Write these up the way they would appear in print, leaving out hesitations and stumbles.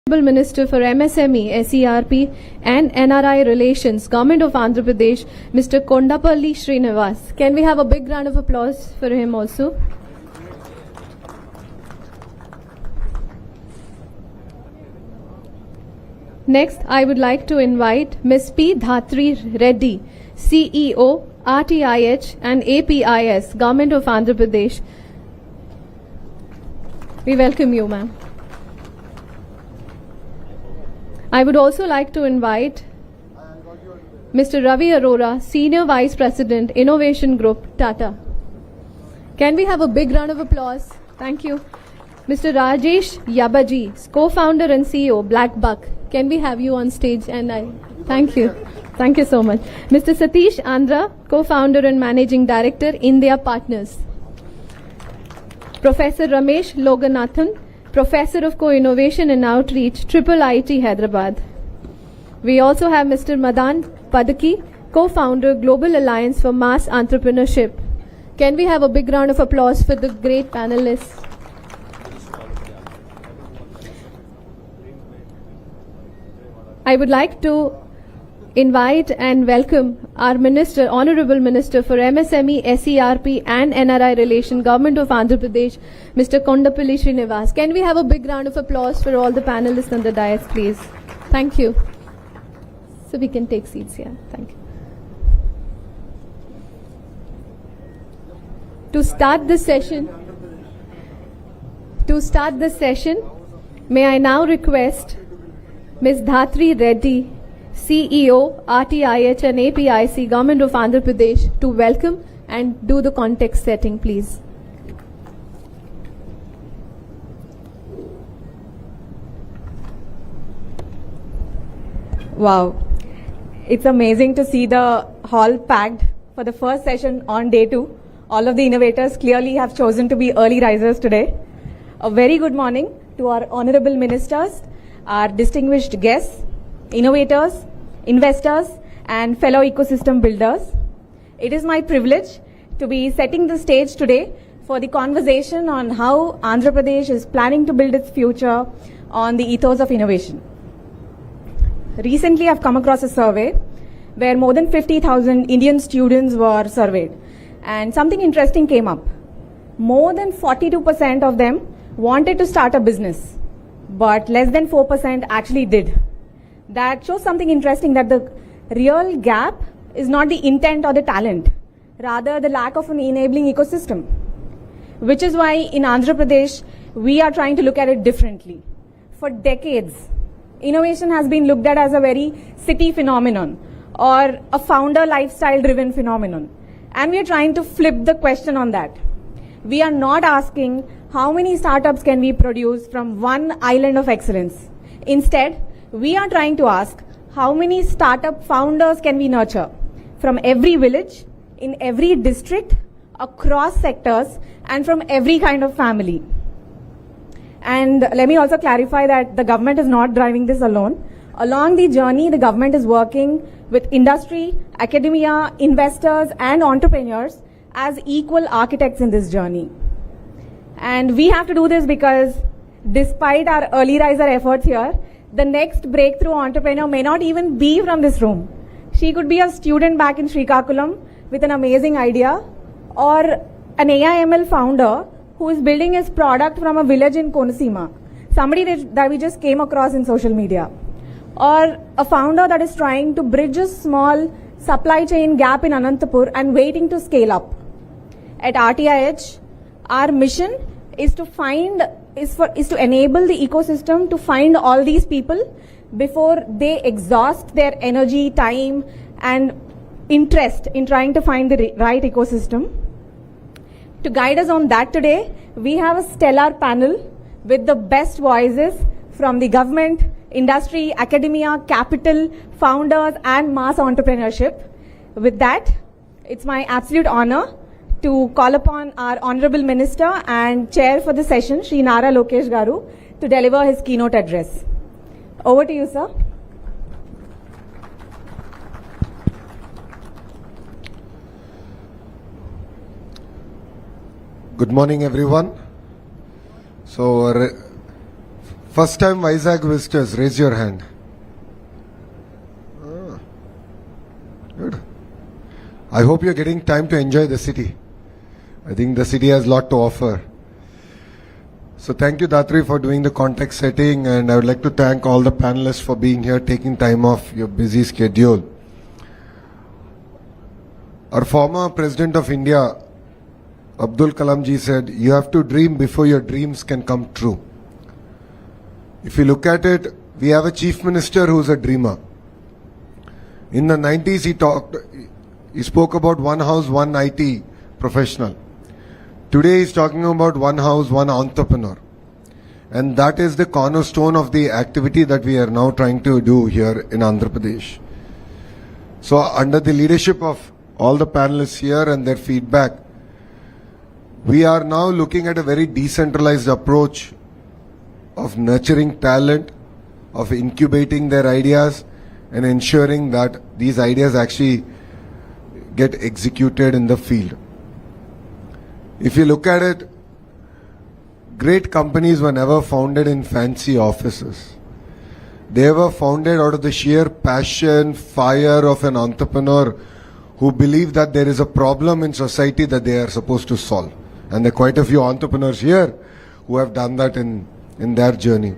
Minister for MSME, SERP and NRI Relations, Government of Andhra Pradesh, Mr. Kondapalli Srinivas. Can we have a big round of applause for him also? Next, I would like to invite Ms. P. Dhatri Reddy, CEO, RTIH and APIS, Government of Andhra Pradesh. We welcome you, ma'am. I would also like to invite Mr. Ravi Arora, Senior Vice President, Innovation Group, Tata. Can we have a big round of applause? Thank you. Mr. Rajesh Yabaji, co-founder and CEO, Black Buck. Can we have you on stage? Thank you. Thank you so much. Mr. Satish Andhra, co-founder and Managing Director, India Partners. Professor Ramesh Loganathan, Professor of Co-Innovation and Outreach, IIIT Hyderabad. We also have Mr. Madan Padaki, co-founder, Global Alliance for Mass Entrepreneurship. Can we have a big round of applause for the great panelists? I would like to invite and welcome our Minister, Honorable Minister for MSME, SERP and NRI Relation, Government of Andhra Pradesh, Mr. Kondapalli Srinivas. Can we have a big round of applause for all the panelists on the dais, please? Thank you. So we can take seats here. Thank you. To start the session, may I now request Ms. Dhatri Reddy, CEO, RTIH and APIC, Government of Andhra Pradesh, to welcome and do the context setting, please. Wow. It's amazing to see the hall packed for the first session on day 2. All of the innovators clearly have chosen to be early risers today. A very good morning to our honorable ministers, our distinguished guests, innovators, investors and fellow ecosystem builders. It is my privilege to be setting the stage today for the conversation on how Andhra Pradesh is planning to build its future on the ethos of innovation. Recently, I've come across a survey where more than 50,000 Indian students were surveyed, and something interesting came up. More than 42% of them wanted to start a business, but less than 4% actually did. That shows something interesting, that the real gap is not the intent or the talent, rather the lack of an enabling ecosystem. Which is why in Andhra Pradesh, we are trying to look at it differently. For decades, innovation has been looked at as a very city phenomenon or a founder lifestyle driven phenomenon. And we are trying to flip the question on that. We are not asking how many startups can we produce from one island of excellence. Instead, we are trying to ask how many startup founders can we nurture from every village, in every district, across sectors, and from every kind of family. And let me also clarify that the government is not driving this alone. Along the journey, the government is working with industry, academia, investors, and entrepreneurs as equal architects in this journey. And we have to do this because despite our early riser efforts here, the next breakthrough entrepreneur may not even be from this room. She could be a student back in Srikakulam with an amazing idea, or an AI/ML founder who is building his product from a village in Konaseema, somebody that we just came across in social media, or a founder that is trying to bridge a small supply chain gap in Anantapur and waiting to scale up. At RTIH, our mission is to enable the ecosystem to find all these people before they exhaust their energy, time, and interest in trying to find the right ecosystem. To guide us on that today, we have a stellar panel with the best voices from the government, industry, academia, capital, founders, and mass entrepreneurship. With that, it's my absolute honor to call upon our Honorable Minister and Chair for the session, Shri Nara Lokesh Garu, to deliver his keynote address. Over to you, sir. Good morning, everyone. So, First time Vizag visitors, raise your hand. Good. I hope you're getting time to enjoy the city. I think the city has a lot to offer. So thank you, Datri, for doing the context setting, and I would like to thank all the panelists for being here, taking time off your busy schedule. Our former President of India, Abdul Kalam ji, said, "You have to dream before your dreams can come true." If you look at it, we have a Chief Minister who's a dreamer. In the 90s, he spoke about one house, one IT professional. Today, he's talking about one house, one entrepreneur. And that is the cornerstone of the activity that we are now trying to do here in Andhra Pradesh. So, under the leadership of all the panelists here and their feedback, we are now looking at a very decentralized approach of nurturing talent, of incubating their ideas, and ensuring that these ideas actually get executed in the field. If you look at it, great companies were never founded in fancy offices. They were founded out of the sheer passion, fire of an entrepreneur who believed that there is a problem in society that they are supposed to solve. And there are quite a few entrepreneurs here who have done that in their journey.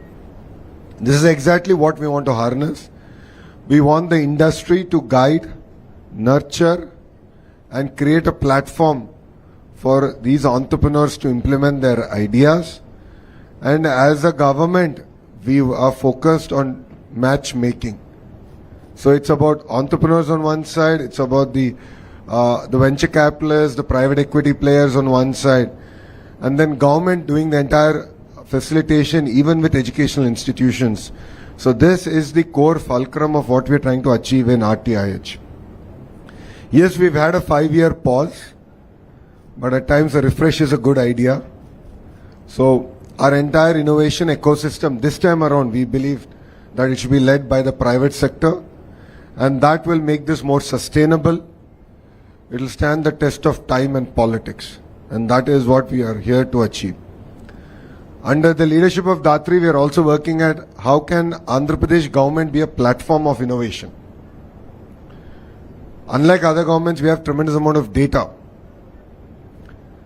This is exactly what we want to harness. We want the industry to guide, nurture, and create a platform for these entrepreneurs to implement their ideas. And as a government, we are focused on matchmaking. So it's about entrepreneurs on one side, it's about the venture capitalists, the private equity players on one side, and then government doing the entire facilitation, even with educational institutions. So this is the core fulcrum of what we're trying to achieve in RTIH. Yes, we've had a 5-year pause, but at times a refresh is a good idea. So our entire innovation ecosystem, this time around, we believe that it should be led by the private sector, and that will make this more sustainable. It will stand the test of time and politics, and that is what we are here to achieve. Under the leadership of Datri, we are also working at how can Andhra Pradesh government be a platform of innovation. Unlike other governments, we have tremendous amount of data.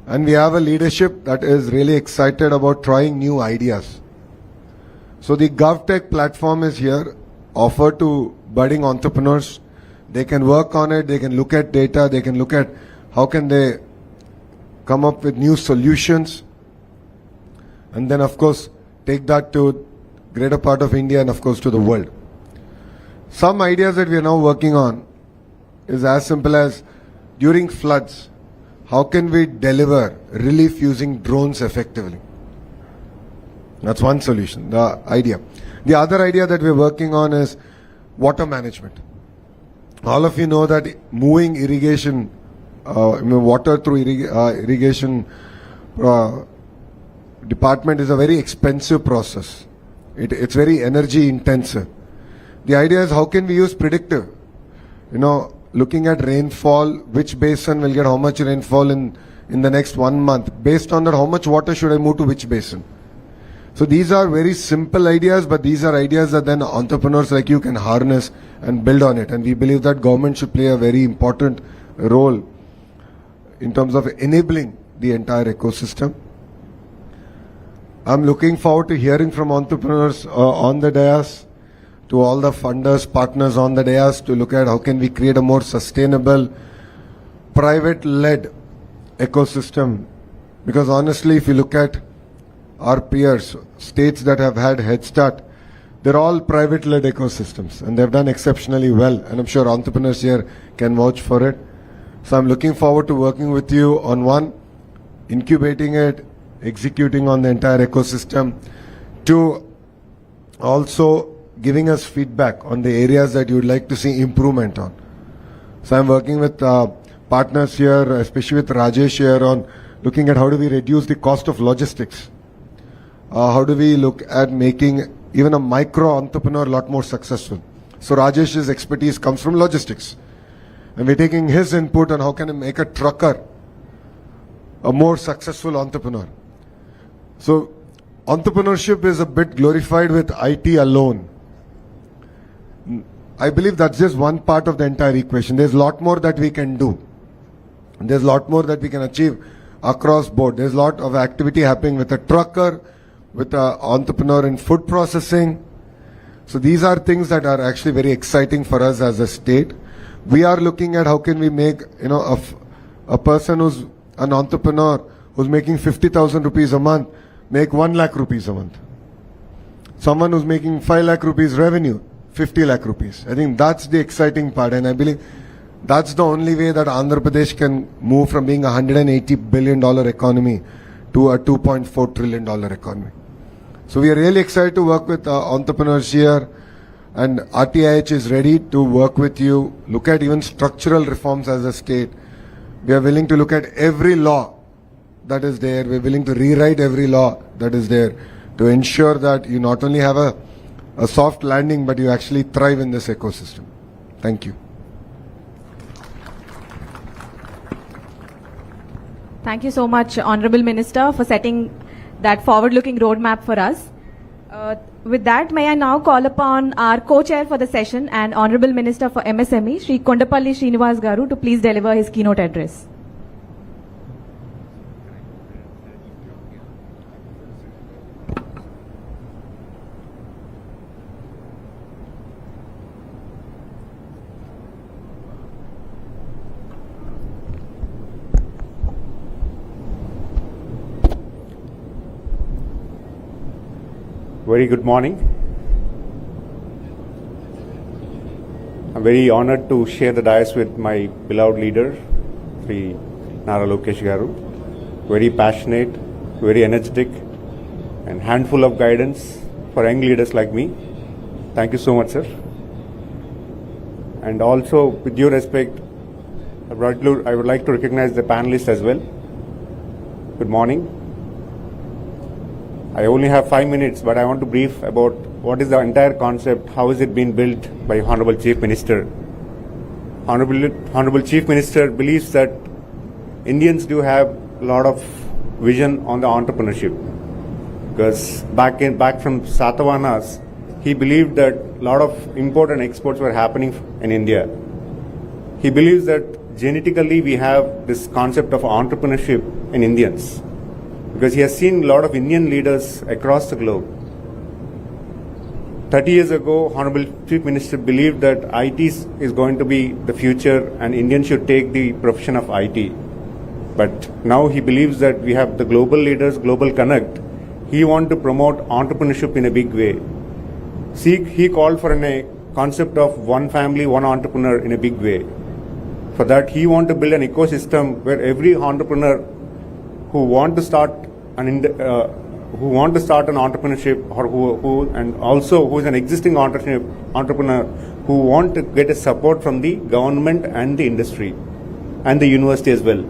And we have a leadership that is really excited about trying new ideas. So the GovTech platform is here, offered to budding entrepreneurs. They can work on it, they can look at data, they can look at how can they come up with new solutions. And then, of course, take that to greater part of India and, of course, to the world. Some ideas that we are now working on is as simple as during floods, how can we deliver relief using drones effectively? That's one solution, the idea. The other idea that we're working on is water management. All of you know that moving irrigation, water through irrigation department is a very expensive process. It's very energy intensive. The idea is how can we use predictive, looking at rainfall, which basin will get how much rainfall in the next 1 month. Based on that, how much water should I move to which basin? So these are very simple ideas, but these are ideas that then entrepreneurs like you can harness and build on it. And we believe that government should play a very important role in terms of enabling the entire ecosystem. I'm looking forward to hearing from entrepreneurs on the dais, to all the funders, partners on the dais, to look at how can we create a more sustainable, private-led ecosystem. Because honestly, if you look at our peers, states that have had head start, they're all private-led ecosystems, and they've done exceptionally well. And I'm sure entrepreneurs here can vouch for it. So I'm looking forward to working with you on one, incubating it, executing on the entire ecosystem, to also giving us feedback on the areas that you would like to see improvement on. So I'm working with partners here, especially with Rajesh here, on looking at how do we reduce the cost of logistics. How do we look at making even a micro entrepreneur a lot more successful. So Rajesh's expertise comes from logistics. And we're taking his input on how can I make a trucker a more successful entrepreneur. So entrepreneurship is a bit glorified with IT alone. I believe that's just one part of the entire equation. There's a lot more that we can do. There's a lot more that we can achieve across board. There's a lot of activity happening with a trucker, with an entrepreneur in food processing. So these are things that are actually very exciting for us as a state. We are looking at how can we make, a person who's an entrepreneur who's making 50,000 rupees a month, make 1 lakh rupees a month. Someone who's making 5 lakh rupees revenue, 50 lakh rupees. I think that's the exciting part, and I believe that's the only way that Andhra Pradesh can move from being a $180 billion economy to a $2.4 trillion economy. So we are really excited to work with entrepreneurs here, and RTIH is ready to work with you, look at even structural reforms as a state. We are willing to look at every law that is there. We're willing to rewrite every law that is there to ensure that you not only have a soft landing, but you actually thrive in this ecosystem. Thank you. Thank you so much, Honorable Minister, for setting that forward-looking roadmap for us. With that, may I now call upon our co-chair for the session and Honorable Minister for MSME, Shri Kondapalli Srinivas Garu, to please deliver his keynote address. Very good morning. I'm very honored to share the dais with my beloved leader, Sri Nara Lokesh Garu. Very passionate, very energetic, and handful of guidance for young leaders like me. Thank you so much, sir. And also, with due respect, I would like to recognize the panelists as well. Good morning. I only have 5 minutes, but I want to brief about what is the entire concept, how is it being built by Honorable Chief Minister. Honorable Chief Minister believes that Indians do have a lot of vision on the entrepreneurship, because back from Satavahanas, he believed that a lot of import and exports were happening in India. He believes that genetically we have this concept of entrepreneurship in Indians, because he has seen a lot of Indian leaders across the globe. 30 years ago, Honorable Chief Minister believed that IT is going to be the future and Indians should take the profession of IT. But now he believes that we have the global leaders, global connect. He wants to promote entrepreneurship in a big way. He called for a concept of one family, one entrepreneur in a big way. For that, he wants to build an ecosystem where every entrepreneur who want to start an entrepreneurship, or who is an existing entrepreneur who want to get a support from the government and the industry and the university as well.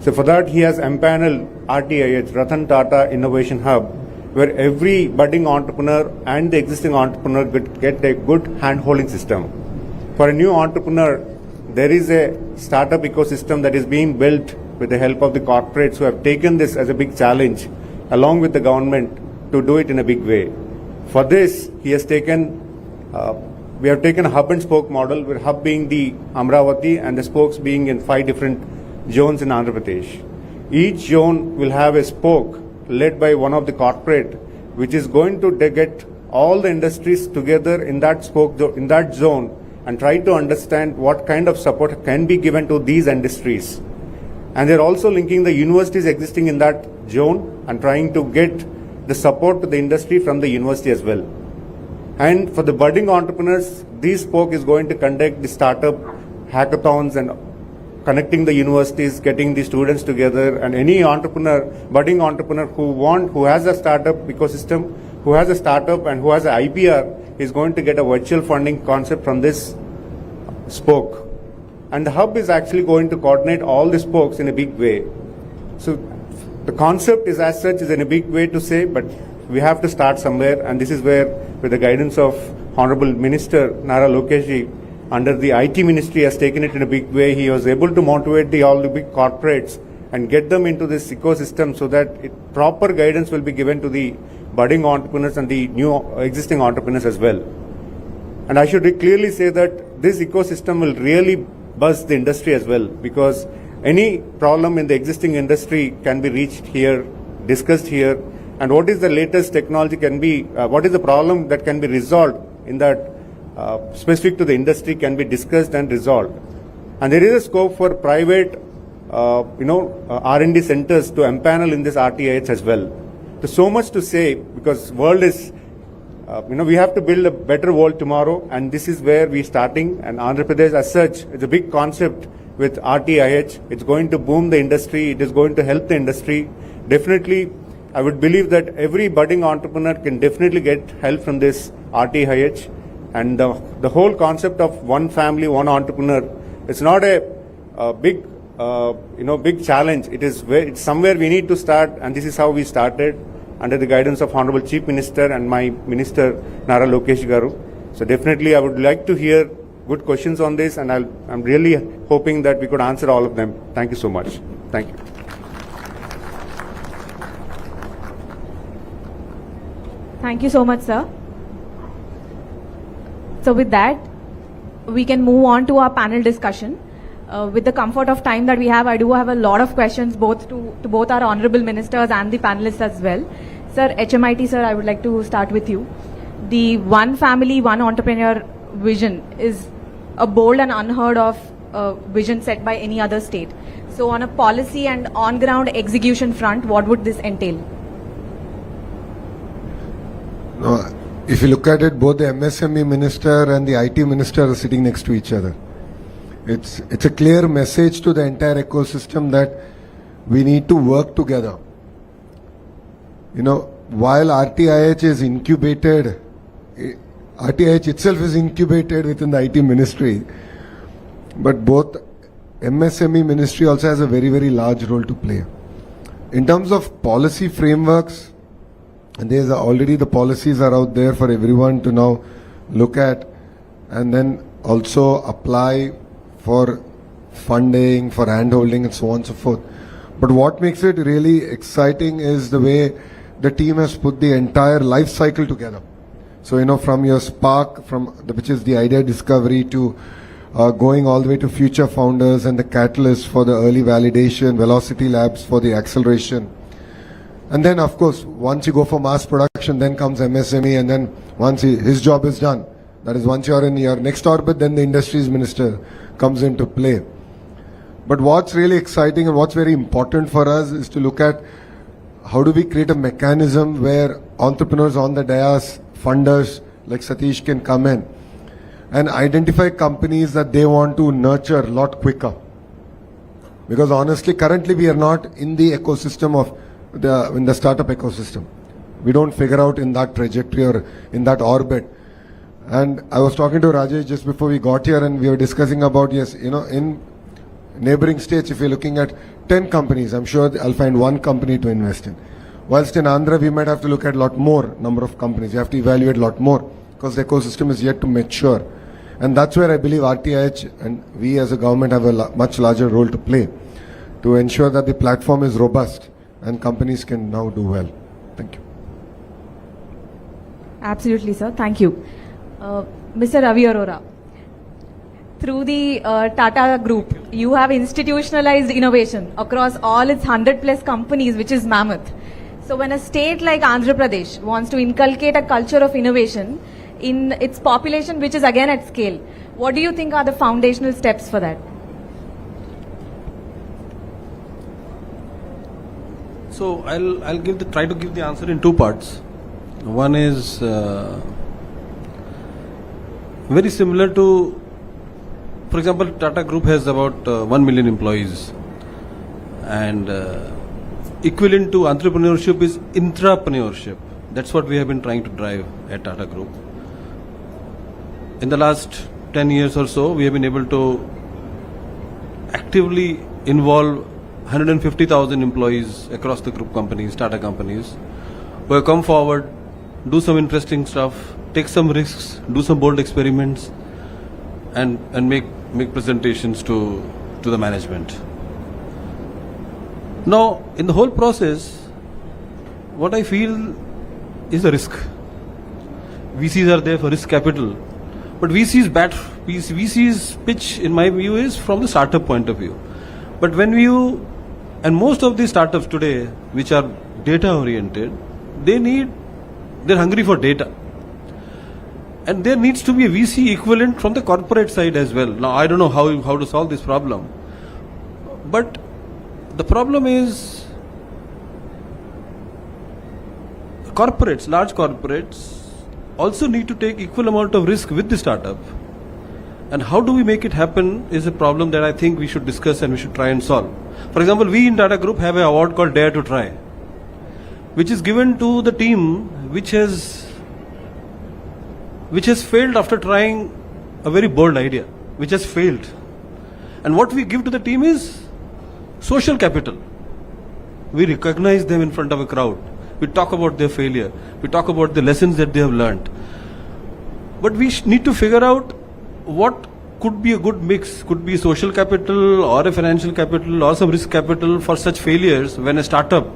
So for that, he has empaneled RTIH, Ratan Tata Innovation Hub, where every budding entrepreneur and the existing entrepreneur get a good hand-holding system. For a new entrepreneur, there is a startup ecosystem that is being built with the help of the corporates who have taken this as a big challenge, along with the government, to do it in a big way. For this, we have taken a hub and spoke model, with hub being the Amravati and the spokes being in 5 different zones in Andhra Pradesh. Each zone will have a spoke led by one of the corporate, which is going to get all the industries together in that spoke, in that zone, and try to understand what kind of support can be given to these industries. And they're also linking the universities existing in that zone and trying to get the support to the industry from the university as well. And for the budding entrepreneurs, this spoke is going to conduct the startup hackathons and connecting the universities, getting the students together, and any entrepreneur, budding entrepreneur who has a startup ecosystem, who has a startup and who has an IPR, is going to get a virtual funding concept from this spoke. And the hub is actually going to coordinate all the spokes in a big way. So the concept is as such is in a big way to say, but we have to start somewhere, and this is where, with the guidance of Honorable Minister Nara Lokesh, under the IT Ministry, has taken it in a big way. He was able to motivate all the big corporates and get them into this ecosystem so that proper guidance will be given to the budding entrepreneurs and the new existing entrepreneurs as well. And I should clearly say that this ecosystem will really buzz the industry as well, because any problem in the existing industry can be reached here, discussed here, and what is the latest technology can be, what is the problem that can be resolved in that specific to the industry can be discussed and resolved. And there is a scope for private, R&D centers to empanel in this RTIH as well. There's so much to say, because world is, we have to build a better world tomorrow, and this is where we're starting. And Andhra Pradesh as such, it's a big concept with RTIH. It's going to boom the industry. It is going to help the industry. Definitely, I would believe that every budding entrepreneur can definitely get help from this RTIH. And the whole concept of one family, one entrepreneur, it's not a big, big challenge. It's somewhere we need to start, and this is how we started, under the guidance of Honorable Chief Minister and my Minister Nara Lokesh Garu. So definitely I would like to hear good questions on this, and I'm really hoping that we could answer all of them. Thank you so much. Thank you. Thank you so much, sir. So with that, we can move on to our panel discussion. With the comfort of time that we have, I do have a lot of questions both to both our honorable ministers and the panelists as well. Sir, HMIT sir, I would like to start with you. The one family, one entrepreneur vision is a bold and unheard of vision set by any other state. So on a policy and on-ground execution front, what would this entail? No, if you look at it, both the MSME minister and the IT minister are sitting next to each other. It's a clear message to the entire ecosystem that we need to work together. While RTIH is incubated, RTIH itself is incubated within the IT ministry, but both MSME ministry also has a very, very large role to play. In terms of policy frameworks, and there's already the policies are out there for everyone to now look at, and then also apply for funding, for handholding, and so on and so forth. But what makes it really exciting is the way the team has put the entire life cycle together. So, from your spark, which is the idea discovery, to going all the way to future founders and the catalyst for the early validation, velocity labs for the acceleration. And then, of course, once you go for mass production, then comes MSME, and then once his job is done, that is, once you're in your next orbit, then the industries minister comes into play. But what's really exciting and what's very important for us is to look at how do we create a mechanism where entrepreneurs on the dais, funders like Satish can come in and identify companies that they want to nurture a lot quicker. Because honestly, currently we are not in the ecosystem of in the startup ecosystem. We don't figure out in that trajectory or in that orbit. And I was talking to Rajesh just before we got here, and we were discussing about, in neighboring states, if you're looking at 10 companies, I'm sure I'll find one company to invest in. Whilst in Andhra, we might have to look at a lot more number of companies. You have to evaluate a lot more because the ecosystem is yet to mature. And that's where I believe RTIH and we as a government have a much larger role to play to ensure that the platform is robust and companies can now do well. Thank you. Absolutely, sir. Thank you. Mr. Ravi Arora, through the Tata Group, you have institutionalized innovation across all its 100+ companies, which is mammoth. So when a state like Andhra Pradesh wants to inculcate a culture of innovation in its population, which is again at scale, what do you think are the foundational steps for that? So I'll try to give the answer in two parts. One is very similar to, for example, Tata Group has about 1 million employees, and equivalent to entrepreneurship is intrapreneurship. That's what we have been trying to drive at Tata Group. In the last 10 years or so, we have been able to actively involve 150,000 employees across the group companies, Tata companies, who have come forward, do some interesting stuff, take some risks, do some bold experiments, and make presentations to the management. Now, in the whole process, what I feel is a risk. VCs are there for risk capital. But VC's pitch, in my view, is from the startup point of view. But and most of these startups today, which are data oriented, they're hungry for data. And there needs to be a VC equivalent from the corporate side as well. Now, I don't know how to solve this problem. But the problem is corporates, large corporates, also need to take equal amount of risk with the startup. And how do we make it happen is a problem that I think we should discuss and we should try and solve. For example, we in Tata Group have an award called Dare to Try, which is given to the team which has failed after trying a very bold idea, which has failed. And what we give to the team is social capital. We recognize them in front of a crowd. We talk about their failure. We talk about the lessons that they have learned. But we need to figure out what could be a good mix. Could be social capital or a financial capital or some risk capital for such failures when a startup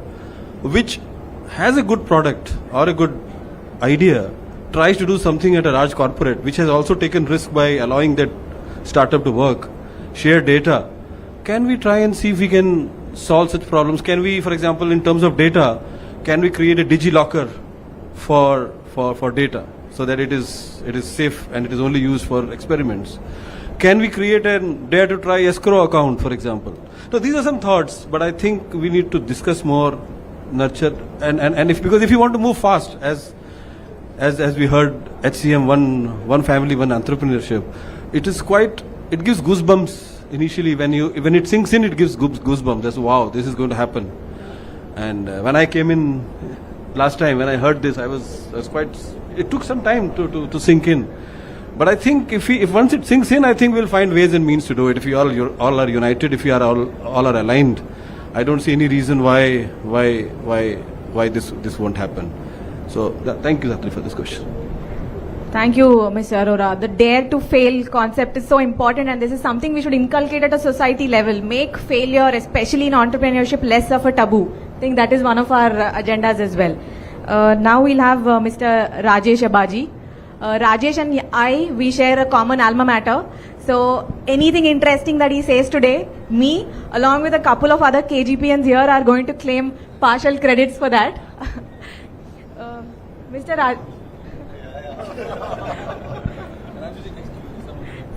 which has a good product or a good idea tries to do something at a large corporate which has also taken risk by allowing that startup to work, share data. Can we try and see if we can solve such problems? Can we, for example, in terms of data, can we create a DigiLocker for data so that it is safe and it is only used for experiments? Can we create a Dare to Try escrow account, for example? So these are some thoughts, but I think we need to discuss more, nurture, and because if you want to move fast, as we heard HCM, one family, one entrepreneurship, it gives goosebumps initially when it sinks in. It gives goosebumps. That's wow, this is going to happen. And when I came in last time, when I heard this, I was quite. It took some time to sink in. But I think if once it sinks in, I think we'll find ways and means to do it. If we all are united, if we are all are aligned, I don't see any reason why this won't happen. So thank you, Zatri, for this question. Thank you, Mr. Arora. The dare to fail concept is so important, and this is something we should inculcate at a society level. Make failure, especially in entrepreneurship, less of a taboo. I think that is one of our agendas as well. Now we'll have Mr. Rajesh Abaji. Rajesh and we share a common alma mater. So anything interesting that he says today, me, along with a couple of other KGPNs here, are going to claim partial credits for that. Mr.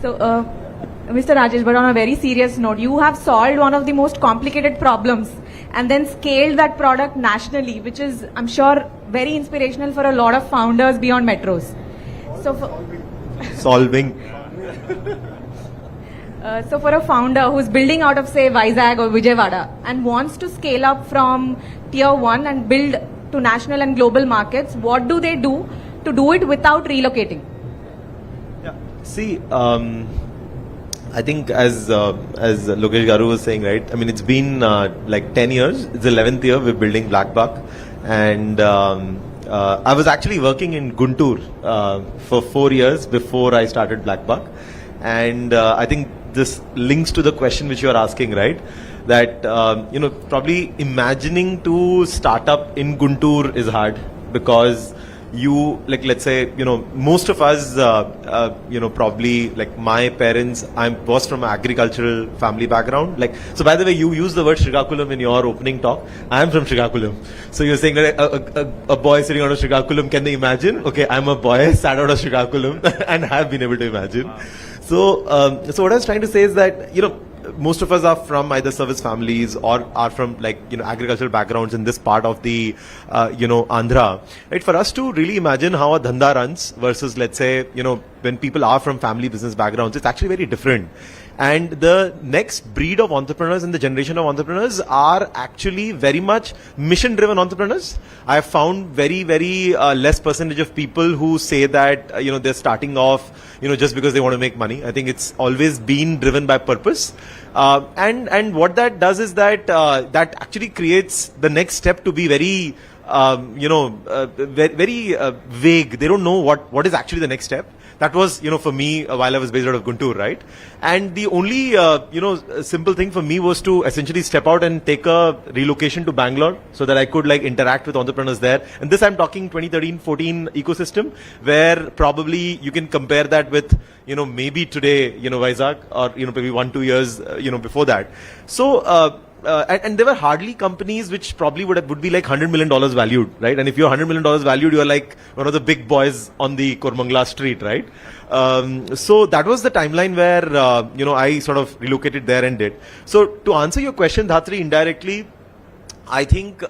Mr. Rajesh, but on a very serious note, you have solved one of the most complicated problems and then scaled that product nationally, which is, I'm sure, very inspirational for a lot of founders beyond metros. So for a founder who's building out of, say, Vizag or Vijayawada and wants to scale up from tier 1 and build to national and global markets, what do they do to do it without relocating? Yeah. See, I think as Lokesh Garu was saying, right? I mean, it's been like 10 years. It's the 11th year we're building BlackBuck, and I was actually working in Guntur for 4 years before I started BlackBuck, and I think this links to the question which you are asking, right? That probably imagining to start up in Guntur is hard because let's say, most of us, probably like my parents, I was from an agricultural family background. So by the way, you use the word Srikakulam in your opening talk. I am from Srikakulam. So you're saying that a boy sitting out of Srikakulam, can they imagine? Okay, I'm a boy sat out of Srikakulam and have been able to imagine. So what I was trying to say is that, most of us are from either service families or are from agricultural backgrounds in this part of the Andhra, right? For us to really imagine how a dhanda runs versus, let's say, when people are from family business backgrounds, it's actually very different. And the next breed of entrepreneurs and the generation of entrepreneurs are actually very much mission-driven entrepreneurs. I have found very, very less percentage of people who say that, they're starting off, just because they want to make money. I think it's always been driven by purpose. And what that does is that that actually creates the next step to be very very vague. They don't know what is actually the next step. That was, for me, while I was based out of Guntur, right? And the only, simple thing for me was to essentially step out and take a relocation to Bangalore so that I could interact with entrepreneurs there. And this I'm talking 2013-14 ecosystem, where probably you can compare that with, maybe today, Vizag, or, maybe 1-2 years, before that. So, and there were hardly companies which probably would be like $100 million valued, right? And if you're $100 million valued, you're like one of the big boys on the Kormangla street, right? So that was the timeline where, I sort of relocated there and did. So to answer your question, Dhatri, indirectly, I think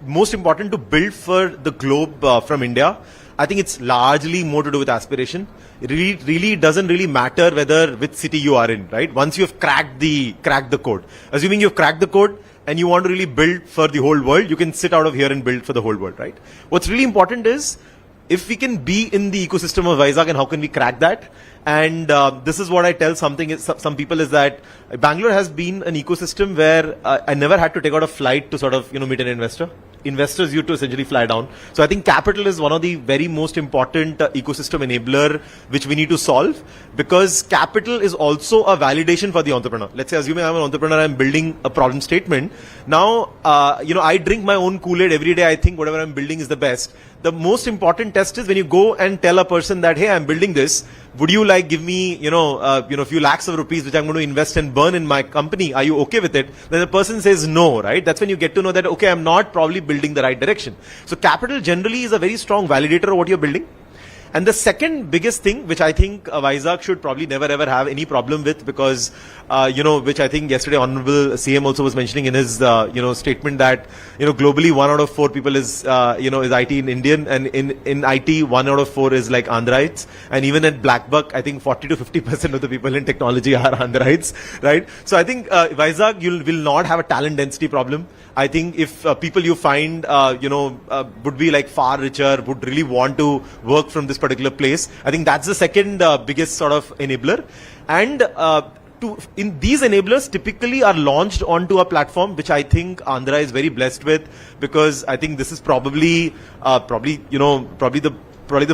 most important to build for the globe from India. I think it's largely more to do with aspiration. It really doesn't really matter which city you are in, right? Once you've cracked the code. Assuming you've cracked the code and you want to really build for the whole world, you can sit out of here and build for the whole world, right? What's really important is if we can be in the ecosystem of Vizag and how can we crack that? And this is what I tell some people is that Bangalore has been an ecosystem where I never had to take out a flight to sort of, meet an investor. Investors used to essentially fly down. So I think capital is one of the very most important ecosystem enabler which we need to solve, because capital is also a validation for the entrepreneur. Let's say, assuming I'm an entrepreneur, I'm building a problem statement. Now, I drink my own Kool-Aid every day. I think whatever I'm building is the best. The most important test is when you go and tell a person that, hey, I'm building this. Would you give me, a few lakhs of rupees which I'm going to invest and burn in my company? Are you okay with it? Then the person says no, right? That's when you get to know that, okay, I'm not probably building the right direction. So capital generally is a very strong validator of what you're building. And the second biggest thing, which I think Vizag should probably never ever have any problem with, because, which I think yesterday Honorable CM also was mentioning in his, statement that, globally 1 out of 4 people is IT in Indian, and in IT 1 out of 4 is like Andhrites. And even at Blackbuck, I think 40 to 50% of the people in technology are Andhrites, right? So I think Vizag, you will not have a talent density problem. I think if people you find, would be far richer, would really want to work from this particular place, I think that's the second biggest sort of enabler. And in these enablers typically are launched onto a platform which I think Andhra is very blessed with, because I think this is probably the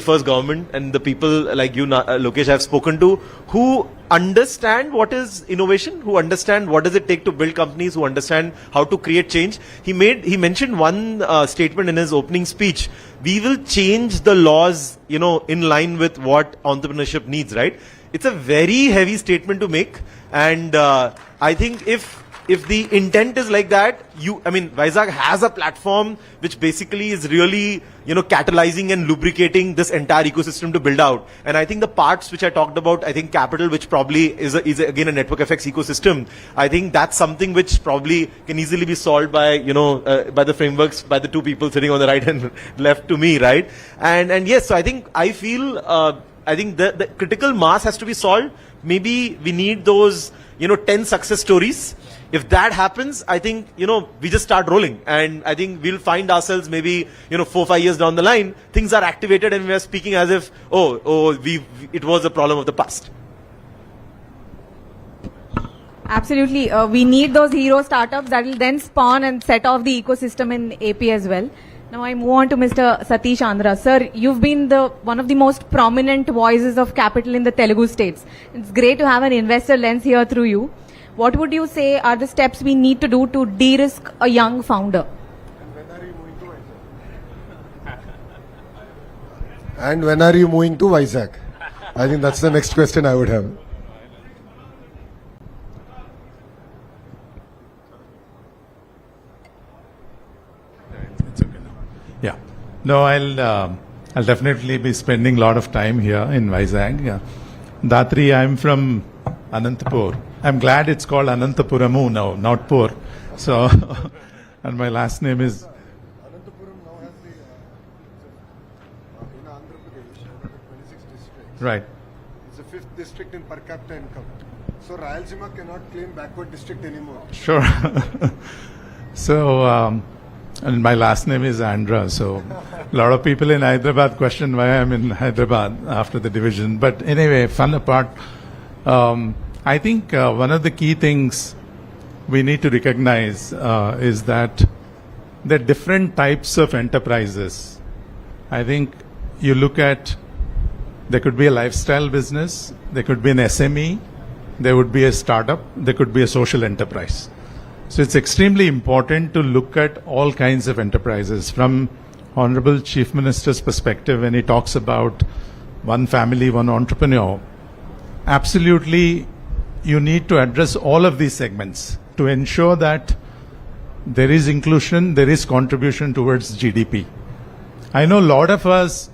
first government and the people like you, Lokesh, I've spoken to, who understand what is innovation, who understand what does it take to build companies, who understand how to create change. He mentioned one statement in his opening speech: we will change the laws, in line with what entrepreneurship needs, right? It's a very heavy statement to make, and I think if the intent is like that, Vizag has a platform which basically is really, catalyzing and lubricating this entire ecosystem to build out. And I think the parts which I talked about, I think capital, which probably is again a network effects ecosystem, I think that's something which probably can easily be solved by, by the frameworks, by the two people sitting on the right and left to me, right? And yes, so I think the critical mass has to be solved. Maybe we need those, 10 success stories. If that happens, I think, we just start rolling, and I think we'll find ourselves maybe, 4-5 years down the line, things are activated and we are speaking as if, it was a problem of the past. Absolutely. We need those hero startups that will then spawn and set off the ecosystem in AP as well. Now I move on to Mr. Satish Andhra. Sir, you've been one of the most prominent voices of capital in the Telugu states. It's great to have an investor lens here through you. What would you say are the steps we need to do to de-risk a young founder? And when are you moving to Vizag? I think that's the next question I would have. It's okay now. Yeah. No, I'll definitely be spending a lot of time here in Vizag. Yeah. Dhatri, I'm from Anantapur. I'm glad it's called Anantapuramu now, not Pur. So, and my last name is. Anantapuram now has in Andhra Pradesh, out of the 26 districts. Right. It's the 5th district in per capita income. So Rayalaseema cannot claim backward district anymore. Sure. So, and my last name is Andhra. So, a lot of people in Hyderabad question why I'm in Hyderabad after the division. But anyway, fun apart. I think one of the key things we need to recognize is that there are different types of enterprises. I think you look at, there could be a lifestyle business, there could be an SME, there would be a startup, there could be a social enterprise. So it's extremely important to look at all kinds of enterprises. From Honorable Chief Minister's perspective, when he talks about one family, one entrepreneur, absolutely you need to address all of these segments to ensure that there is inclusion, there is contribution towards GDP. I know a lot of us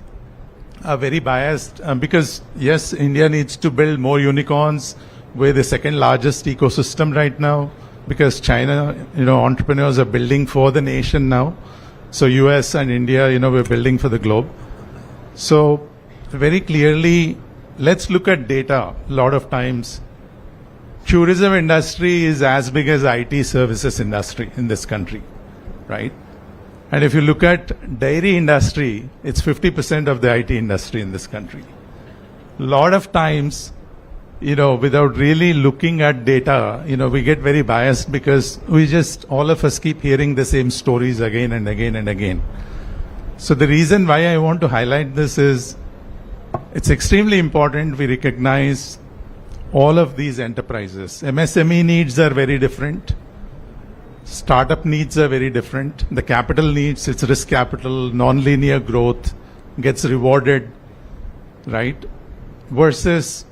are very biased because yes, India needs to build more unicorns. We're the second largest ecosystem right now because China, entrepreneurs are building for the nation now. So US and India, we're building for the globe. So very clearly, let's look at data. A lot of times, tourism industry is as big as IT services industry in this country, right? And if you look at dairy industry, it's 50% of the IT industry in this country. A lot of times, without really looking at data, we get very biased because all of us keep hearing the same stories again and again and again. So the reason why I want to highlight this is it's extremely important we recognize all of these enterprises. MSME needs are very different. Startup needs are very different. The capital needs, it's risk capital, non-linear growth gets rewarded, right? Versus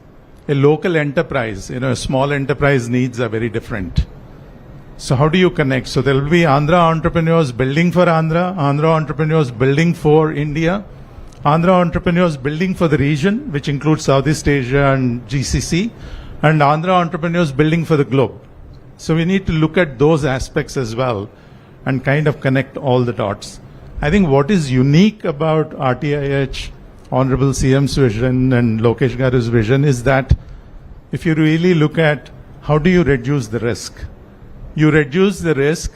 a local enterprise, a small enterprise needs are very different. So how do you connect? So there will be Andhra entrepreneurs building for Andhra entrepreneurs building for India, Andhra entrepreneurs building for the region, which includes Southeast Asia and GCC, and Andhra entrepreneurs building for the globe. So we need to look at those aspects as well and kind of connect all the dots. I think what is unique about RTIH, Honorable CM's vision and Lokesh Garu's vision is that if you really look at how do you reduce the risk? You reduce the risk.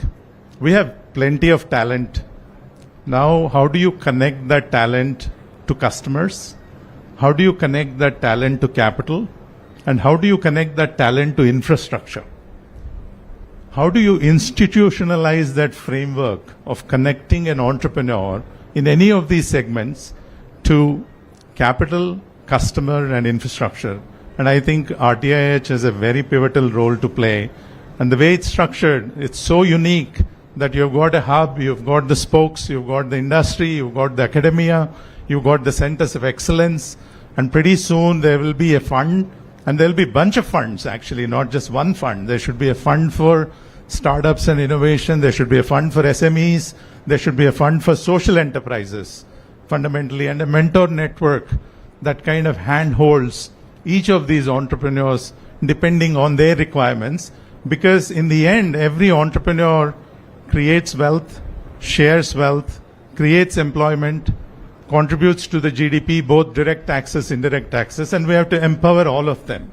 We have plenty of talent. Now, how do you connect that talent to customers? How do you connect that talent to capital? And how do you connect that talent to infrastructure? How do you institutionalize that framework of connecting an entrepreneur in any of these segments to capital, customer, and infrastructure? And I think RTIH has a very pivotal role to play. And the way it's structured, it's so unique that you've got a hub, you've got the spokes, you've got the industry, you've got the academia, you've got the centers of excellence, and pretty soon there will be a fund, and there'll be a bunch of funds actually, not just one fund. There should be a fund for startups and innovation, there should be a fund for SMEs, there should be a fund for social enterprises, fundamentally, and a mentor network that kind of handholds each of these entrepreneurs depending on their requirements. Because in the end, every entrepreneur creates wealth, shares wealth, creates employment, contributes to the GDP, both direct taxes, indirect taxes, and we have to empower all of them.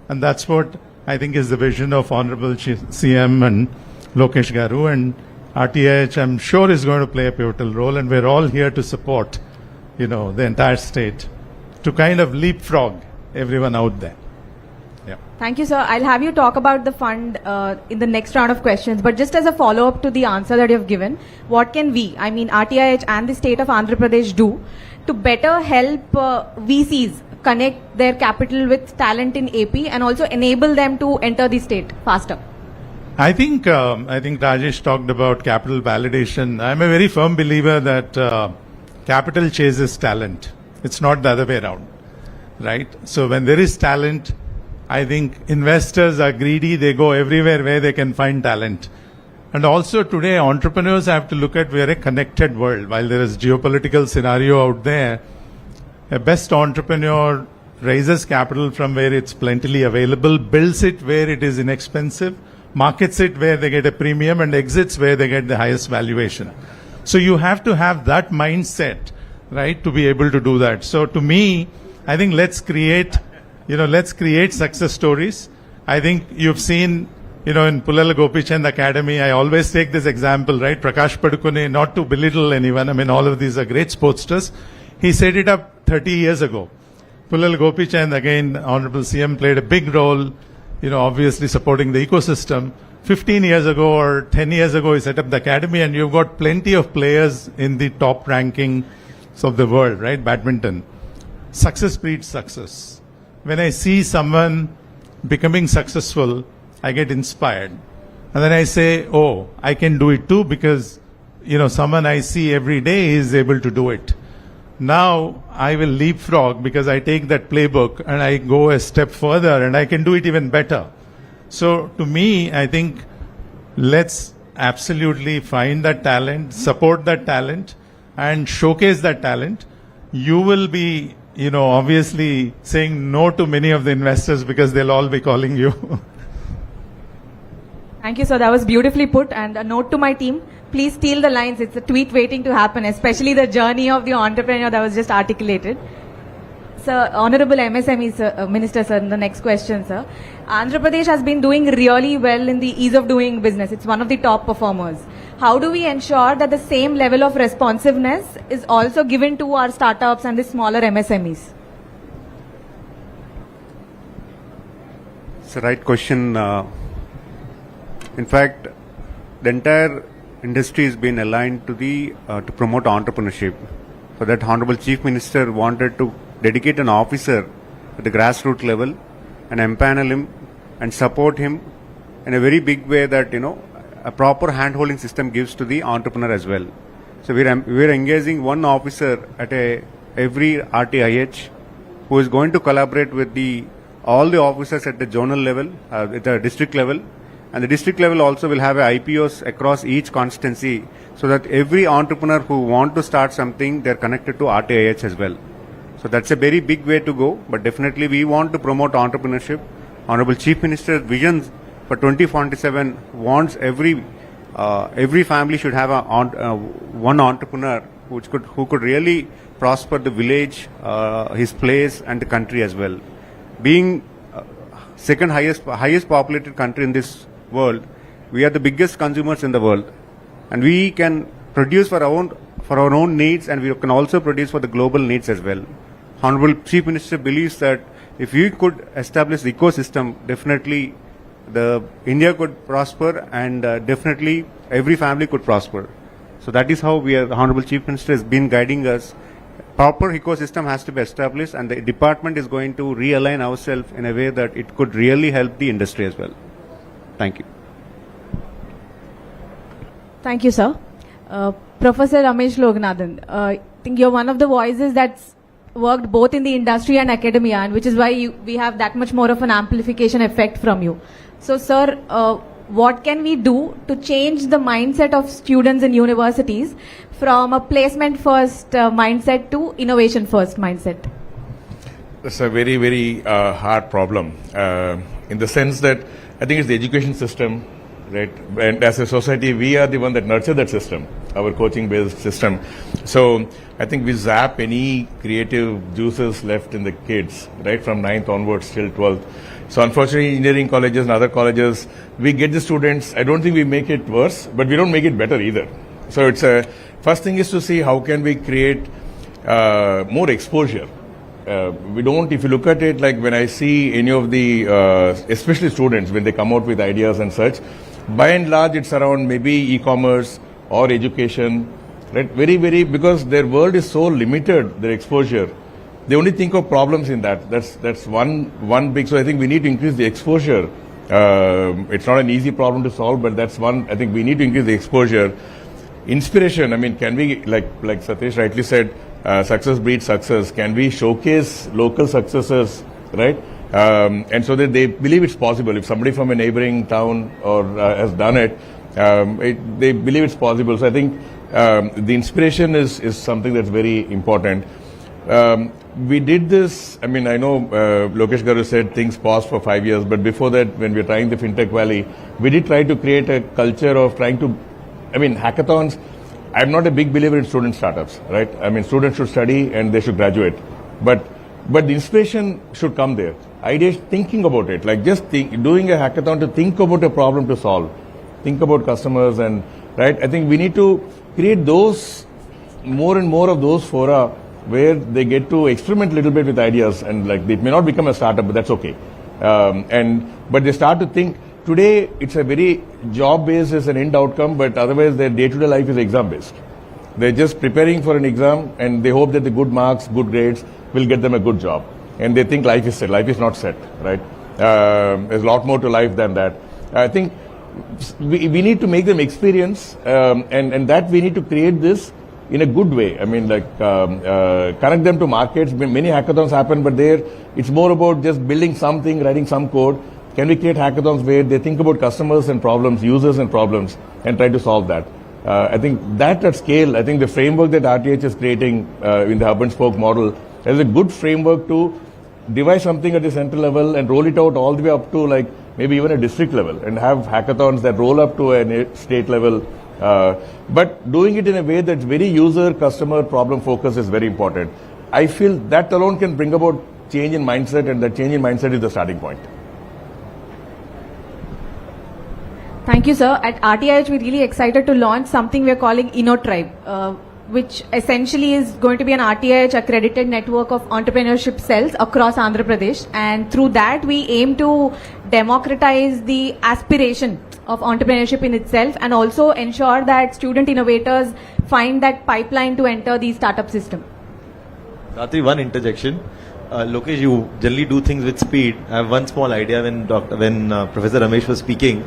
And that's what I think is the vision of Honorable CM and Lokesh Garu, and RTIH, I'm sure, is going to play a pivotal role, and we're all here to support, the entire state to kind of leapfrog everyone out there. Yeah. Thank you, sir. I'll have you talk about the fund in the next round of questions. But just as a follow-up to the answer that you've given, what can we, RTIH and the state of Andhra Pradesh do to better help VCs connect their capital with talent in AP and also enable them to enter the state faster? I think Rajesh talked about capital validation. I'm a very firm believer that capital chases talent. It's not the other way around, right? So when there is talent, I think investors are greedy. They go everywhere where they can find talent. And also today, entrepreneurs have to look at we're a connected world. While there is geopolitical scenario out there, a best entrepreneur raises capital from where it's plentifully available, builds it where it is inexpensive, markets it where they get a premium, and exits where they get the highest valuation. So you have to have that mindset, right, to be able to do that. So to me, I think let's create success stories. I think you've seen, in Pulala Gopichand Academy, I always take this example, right? Prakash Padukone, not to belittle anyone, all of these are great sportsters. He set it up 30 years ago. Pulala Gopichand, again, Honorable CM played a big role, obviously supporting the ecosystem. 15 years ago or 10 years ago, you set up the academy and you've got plenty of players in the top rankings of the world, right? Badminton. Success breeds success. When I see someone becoming successful, I get inspired. And then I say, oh, I can do it too because, someone I see every day is able to do it. Now I will leapfrog because I take that playbook and I go a step further and I can do it even better. So to me, I think let's absolutely find that talent, support that talent and showcase that talent. You will be, obviously saying no to many of the investors because they'll all be calling you. Thank you, sir. That was beautifully put. And a note to my team, please steal the lines. It's a tweet waiting to happen, especially the journey of the entrepreneur that was just articulated. Sir, Honorable MSME sir, Minister, sir, the next question, sir. Andhra Pradesh has been doing really well in the ease of doing business. It's one of the top performers. How do we ensure that the same level of responsiveness is also given to our startups and the smaller MSMEs? It's a right question. In fact, the entire industry has been aligned to to promote entrepreneurship. For that, Honorable Chief Minister wanted to dedicate an officer at the grassroots level and empanel him and support him in a very big way that, a proper hand-holding system gives to the entrepreneur as well. So we're engaging one officer at every RTIH who is going to collaborate with all the officers at the zonal level, at the district level. And the district level also will have IPOs across each constituency so that every entrepreneur who want to start something, they're connected to RTIH as well. So that's a very big way to go, but definitely we want to promote entrepreneurship. Honorable Chief Minister's vision for 2047 wants every family should have one entrepreneur who could really prosper the village, his place and the country as well. Being second highest populated country in this world, we are the biggest consumers in the world, and we can produce for our own needs, and we can also produce for the global needs as well. Honorable Chief Minister believes that if we could establish the ecosystem, definitely India could prosper, and definitely every family could prosper. So that is how the Honorable Chief Minister has been guiding us. Proper ecosystem has to be established, and the department is going to realign ourselves in a way that it could really help the industry as well. Thank you. Thank you, sir. Professor Ramesh Loganathan, I think you're one of the voices that's worked both in the industry and academia, and which is why we have that much more of an amplification effect from you. So, sir, what can we do to change the mindset of students in universities from a placement first mindset to innovation first mindset? That's a very, very hard problem in the sense that I think it's the education system, right? And as a society, we are the one that nurture that system, our coaching-based system. So I think we zap any creative juices left in the kids, right, from 9th onwards till 12th. So unfortunately, engineering colleges and other colleges, we get the students. I don't think we make it worse, but we don't make it better either. So it's first thing is to see how can we create more exposure. We don't, if you look at it, like when I see any of the, especially students, when they come out with ideas and such, by and large, it's around maybe e-commerce or education, right? Very, very, because their world is so limited, their exposure. They only think of problems in that. That's one big, so I think we need to increase the exposure. It's not an easy problem to solve, but that's one, I think we need to increase the exposure. Inspiration, I mean, can we, like Satish rightly said, success breeds success. Can we showcase local successes, right? And so that they believe it's possible. If somebody from a neighboring town or has done it, they believe it's possible. So I think the inspiration is something that's very important. We did this, I mean, I know Lokesh Garu said things paused for 5 years, but before that, when we were trying the FinTech Valley, we did try to create a culture of trying to, I mean, hackathons. I'm not a big believer in student startups, right? I mean, students should study and they should graduate. But the inspiration should come there. Ideas, thinking about it, like just doing a hackathon to think about a problem to solve. Think about customers and, right? I think we need to create those, more and more of those fora where they get to experiment a little bit with ideas, and like it may not become a startup, but that's okay. But they start to think, today it's a very job-based as an end outcome, but otherwise their day-to-day life is exam-based. They're just preparing for an exam and they hope that the good marks, good grades will get them a good job. And they think life is set. Life is not set, right? There's a lot more to life than that. I think we need to make them experience, and that we need to create this in a good way. I mean, like, connect them to markets. Many hackathons happen, but there it's more about just building something, writing some code. Can we create hackathons where they think about customers and problems, users and problems, and try to solve that? I think that at scale, I think the framework that RTIH is creating in the hub and spoke model is a good framework to devise something at the central level and roll it out all the way up to like maybe even a district level and have hackathons that roll up to a state level. But doing it in a way that's very user, customer, problem focused is very important. I feel that alone can bring about change in mindset, and that change in mindset is the starting point. Thank you, sir. At RTIH, we're really excited to launch something we're calling InnoTribe, which essentially is going to be an RTIH accredited network of entrepreneurship cells across Andhra Pradesh. And through that, we aim to democratize the aspiration of entrepreneurship in itself and also ensure that student innovators find that pipeline to enter the startup system. Ratri, one interjection. Lokesh, you generally do things with speed. I have one small idea when Professor Ramesh was speaking.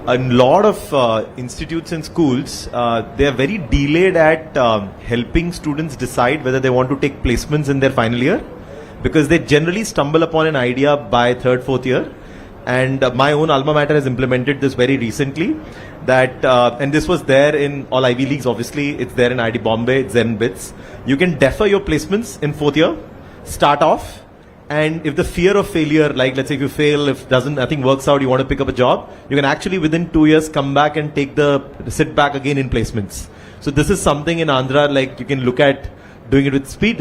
A lot of institutes and schools, they are very delayed at helping students decide whether they want to take placements in their final year, because they generally stumble upon an idea by third, fourth year. And my own alma mater has implemented this very recently. That and this was there in all Ivy Leagues. Obviously, it's there in IIT Bombay, it's there in BITS. You can defer your placements in fourth year, start off. And if the fear of failure, like let's say if you fail, if nothing works out, you want to pick up a job, you can actually within 2 years come back and sit back again in placements. So this is something in Andhra, like you can look at doing it with speed.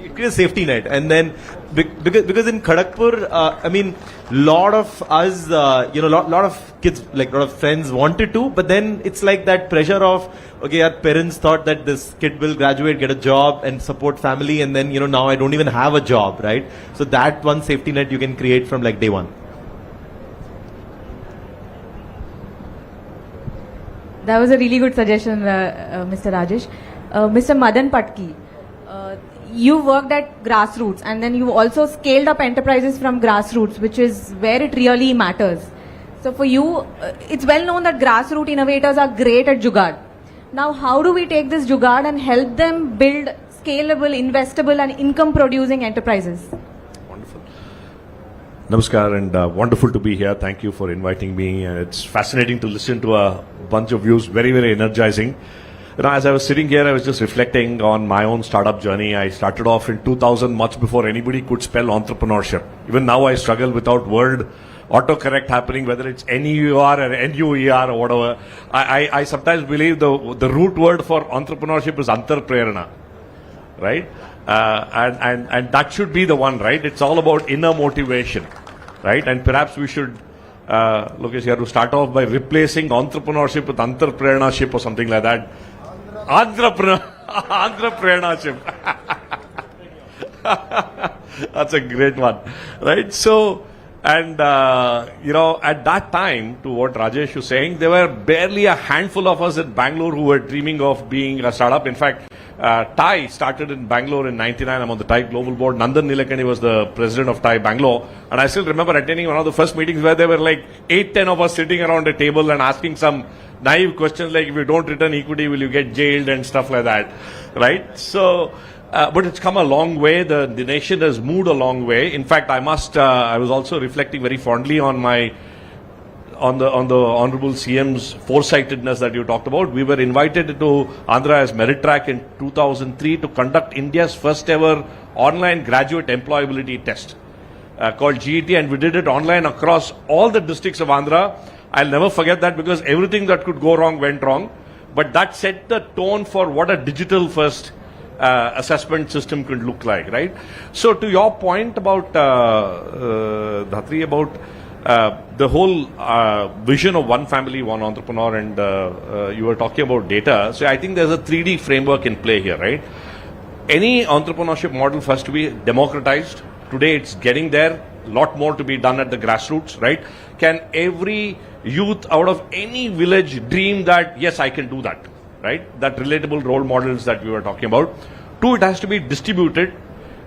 You create a safety net, and then because in Kharagpur, I mean, lot of us, lot of kids, like lot of friends wanted to, but then it's like that pressure of, okay, our parents thought that this kid will graduate, get a job and support family, and then, now I don't even have a job, right? So that one safety net you can create from like day one. That was a really good suggestion, Mr. Rajesh. Mr. Madan Patki, you worked at grassroots and then you also scaled up enterprises from grassroots, which is where it really matters. So for you, it's well known that grassroots innovators are great at Jugaad. Now, how do we take this Jugaad and help them build scalable, investable and income producing enterprises? Wonderful. Namaskar, and wonderful to be here. Thank you for inviting me. It's fascinating to listen to a bunch of views, very, very energizing. As I was sitting here, I was just reflecting on my own startup journey. I started off in 2000, much before anybody could spell entrepreneurship. Even now I struggle without word autocorrect happening, whether it's N-E-U-R or N-U-E-R or whatever. I sometimes believe the root word for entrepreneurship is antarprerana, right? And that should be the one, right? It's all about inner motivation, right? And perhaps we should, Lokesh, here to start off by replacing entrepreneurship with antarpreranaship or something like that. Entrepreneurship. That's a great one, right? So, and at that time, to what Rajesh was saying, there were barely a handful of us in Bangalore who were dreaming of being a startup. In fact, TIE started in Bangalore in '99. I'm on the TIE global board. Nandan Nilekani was the president of TIE Bangalore. And I still remember attending one of the first meetings where there were like 8-10 of us sitting around a table and asking some naive questions like, if you don't return equity, will you get jailed and stuff like that, right? So, but it's come a long way. The nation has moved a long way. In fact, I was also reflecting very fondly on the Honorable CM's foresightedness that you talked about. We were invited to Andhra as Merit Track in 2003 to conduct India's first ever online graduate employability test called GET, and we did it online across all the districts of Andhra. I'll never forget that because everything that could go wrong went wrong. But that set the tone for what a digital first assessment system could look like, right? So to your point about Dhatri, about the whole vision of one family, one entrepreneur, and you were talking about data. So I think there's a 3D framework in play here, right? Any entrepreneurship model first to be democratized. Today it's getting there. lot more to be done at the grassroots, right? Can every youth out of any village dream that, yes, I can do that, right? That relatable role models that we were talking about. Two, it has to be distributed.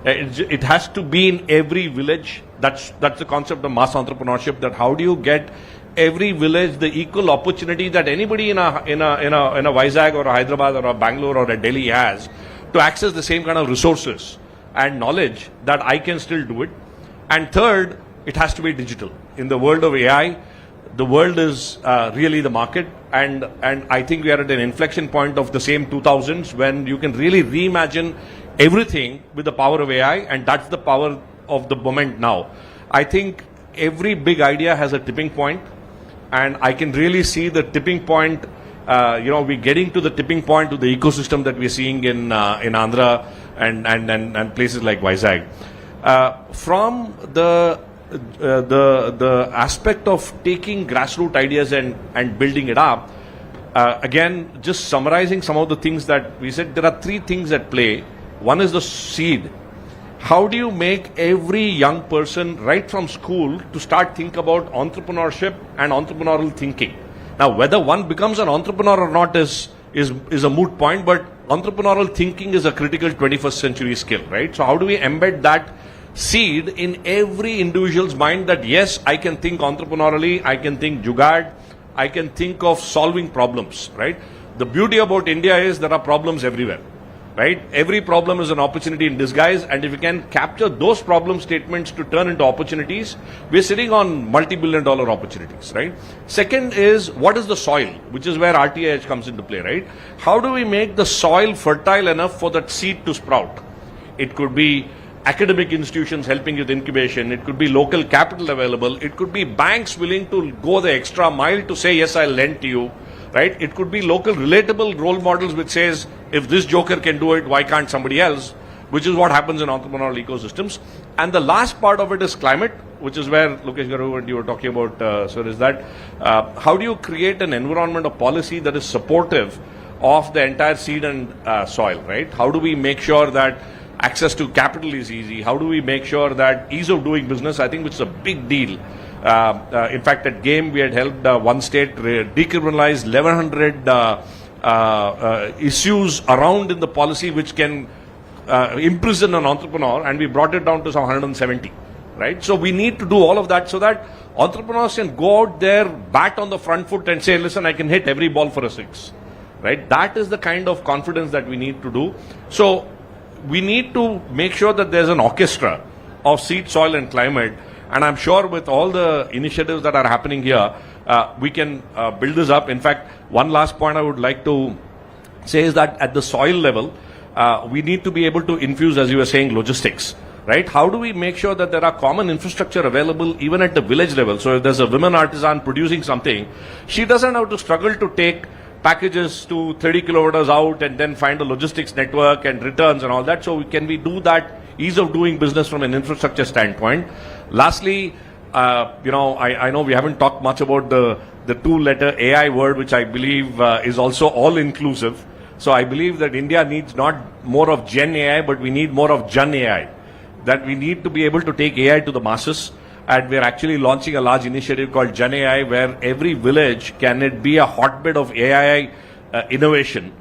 It has to be in every village. That's the concept of mass entrepreneurship. That how do you get every village the equal opportunity that anybody in a Vizag or a Hyderabad or a Bangalore or a Delhi has to access the same kind of resources and knowledge that I can still do it. And third, it has to be digital. In the world of AI, the world is really the market, and I think we are at an inflection point of the same 2000s when you can really reimagine everything with the power of AI, and that's the power of the moment now. I think every big idea has a tipping point, and I can really see the tipping point. We're getting to the tipping point of the ecosystem that we're seeing in Andhra and places like Vizag. From the aspect of taking grassroots ideas and building it up, again, just summarizing some of the things that we said, there are three things at play. One is the seed. How do you make every young person right from school to start think about entrepreneurship and entrepreneurial thinking? Now, whether one becomes an entrepreneur or not is a moot point, but entrepreneurial thinking is a critical 21st century skill, right? So how do we embed that seed in every individual's mind that yes, I can think entrepreneurially, I can think jugaad, I can think of solving problems, right? The beauty about India is there are problems everywhere, right? Every problem is an opportunity in disguise, and if you can capture those problem statements to turn into opportunities, we're sitting on multi-billion-dollar opportunities, right? Second is, what is the soil, which is where RTIH comes into play, right? How do we make the soil fertile enough for that seed to sprout? It could be academic institutions helping with incubation, it could be local capital available, it could be banks willing to go the extra mile to say, yes, I'll lend to you, right? It could be local relatable role models which says, if this joker can do it, why can't somebody else? Which is what happens in entrepreneurial ecosystems. And the last part of it is climate, which is where Lokesh Garu and you were talking about, sir, is that how do you create an environment of policy that is supportive of the entire seed and soil, right? How do we make sure that access to capital is easy? How do we make sure that ease of doing business, I think, which is a big deal. In fact, at GAME, we had helped one state decriminalize 1,100 issues around in the policy which can imprison an entrepreneur, and we brought it down to some 170, right? So we need to do all of that so that entrepreneurs can go out there, bat on the front foot and say, listen, I can hit every ball for a six, right? That is the kind of confidence that we need to do. So we need to make sure that there's an orchestra of seed, soil and climate. And I'm sure with all the initiatives that are happening here, we can build this up. In fact, one last point I would like to say is that at the soil level, we need to be able to infuse, as you were saying, logistics, right? How do we make sure that there are common infrastructure available even at the village level? So if there's a women artisan producing something, she doesn't have to struggle to take packages to 30 kilometers out and then find a logistics network and returns and all that. So can we do that ease of doing business from an infrastructure standpoint? Lastly, I know we haven't talked much about the two-letter AI word, which I believe is also all-inclusive. So I believe that India needs not more of Gen AI, but we need more of Jan AI. That we need to be able to take AI to the masses. And we're actually launching a large initiative called Jan AI, where every village can it be a hotbed of AI innovation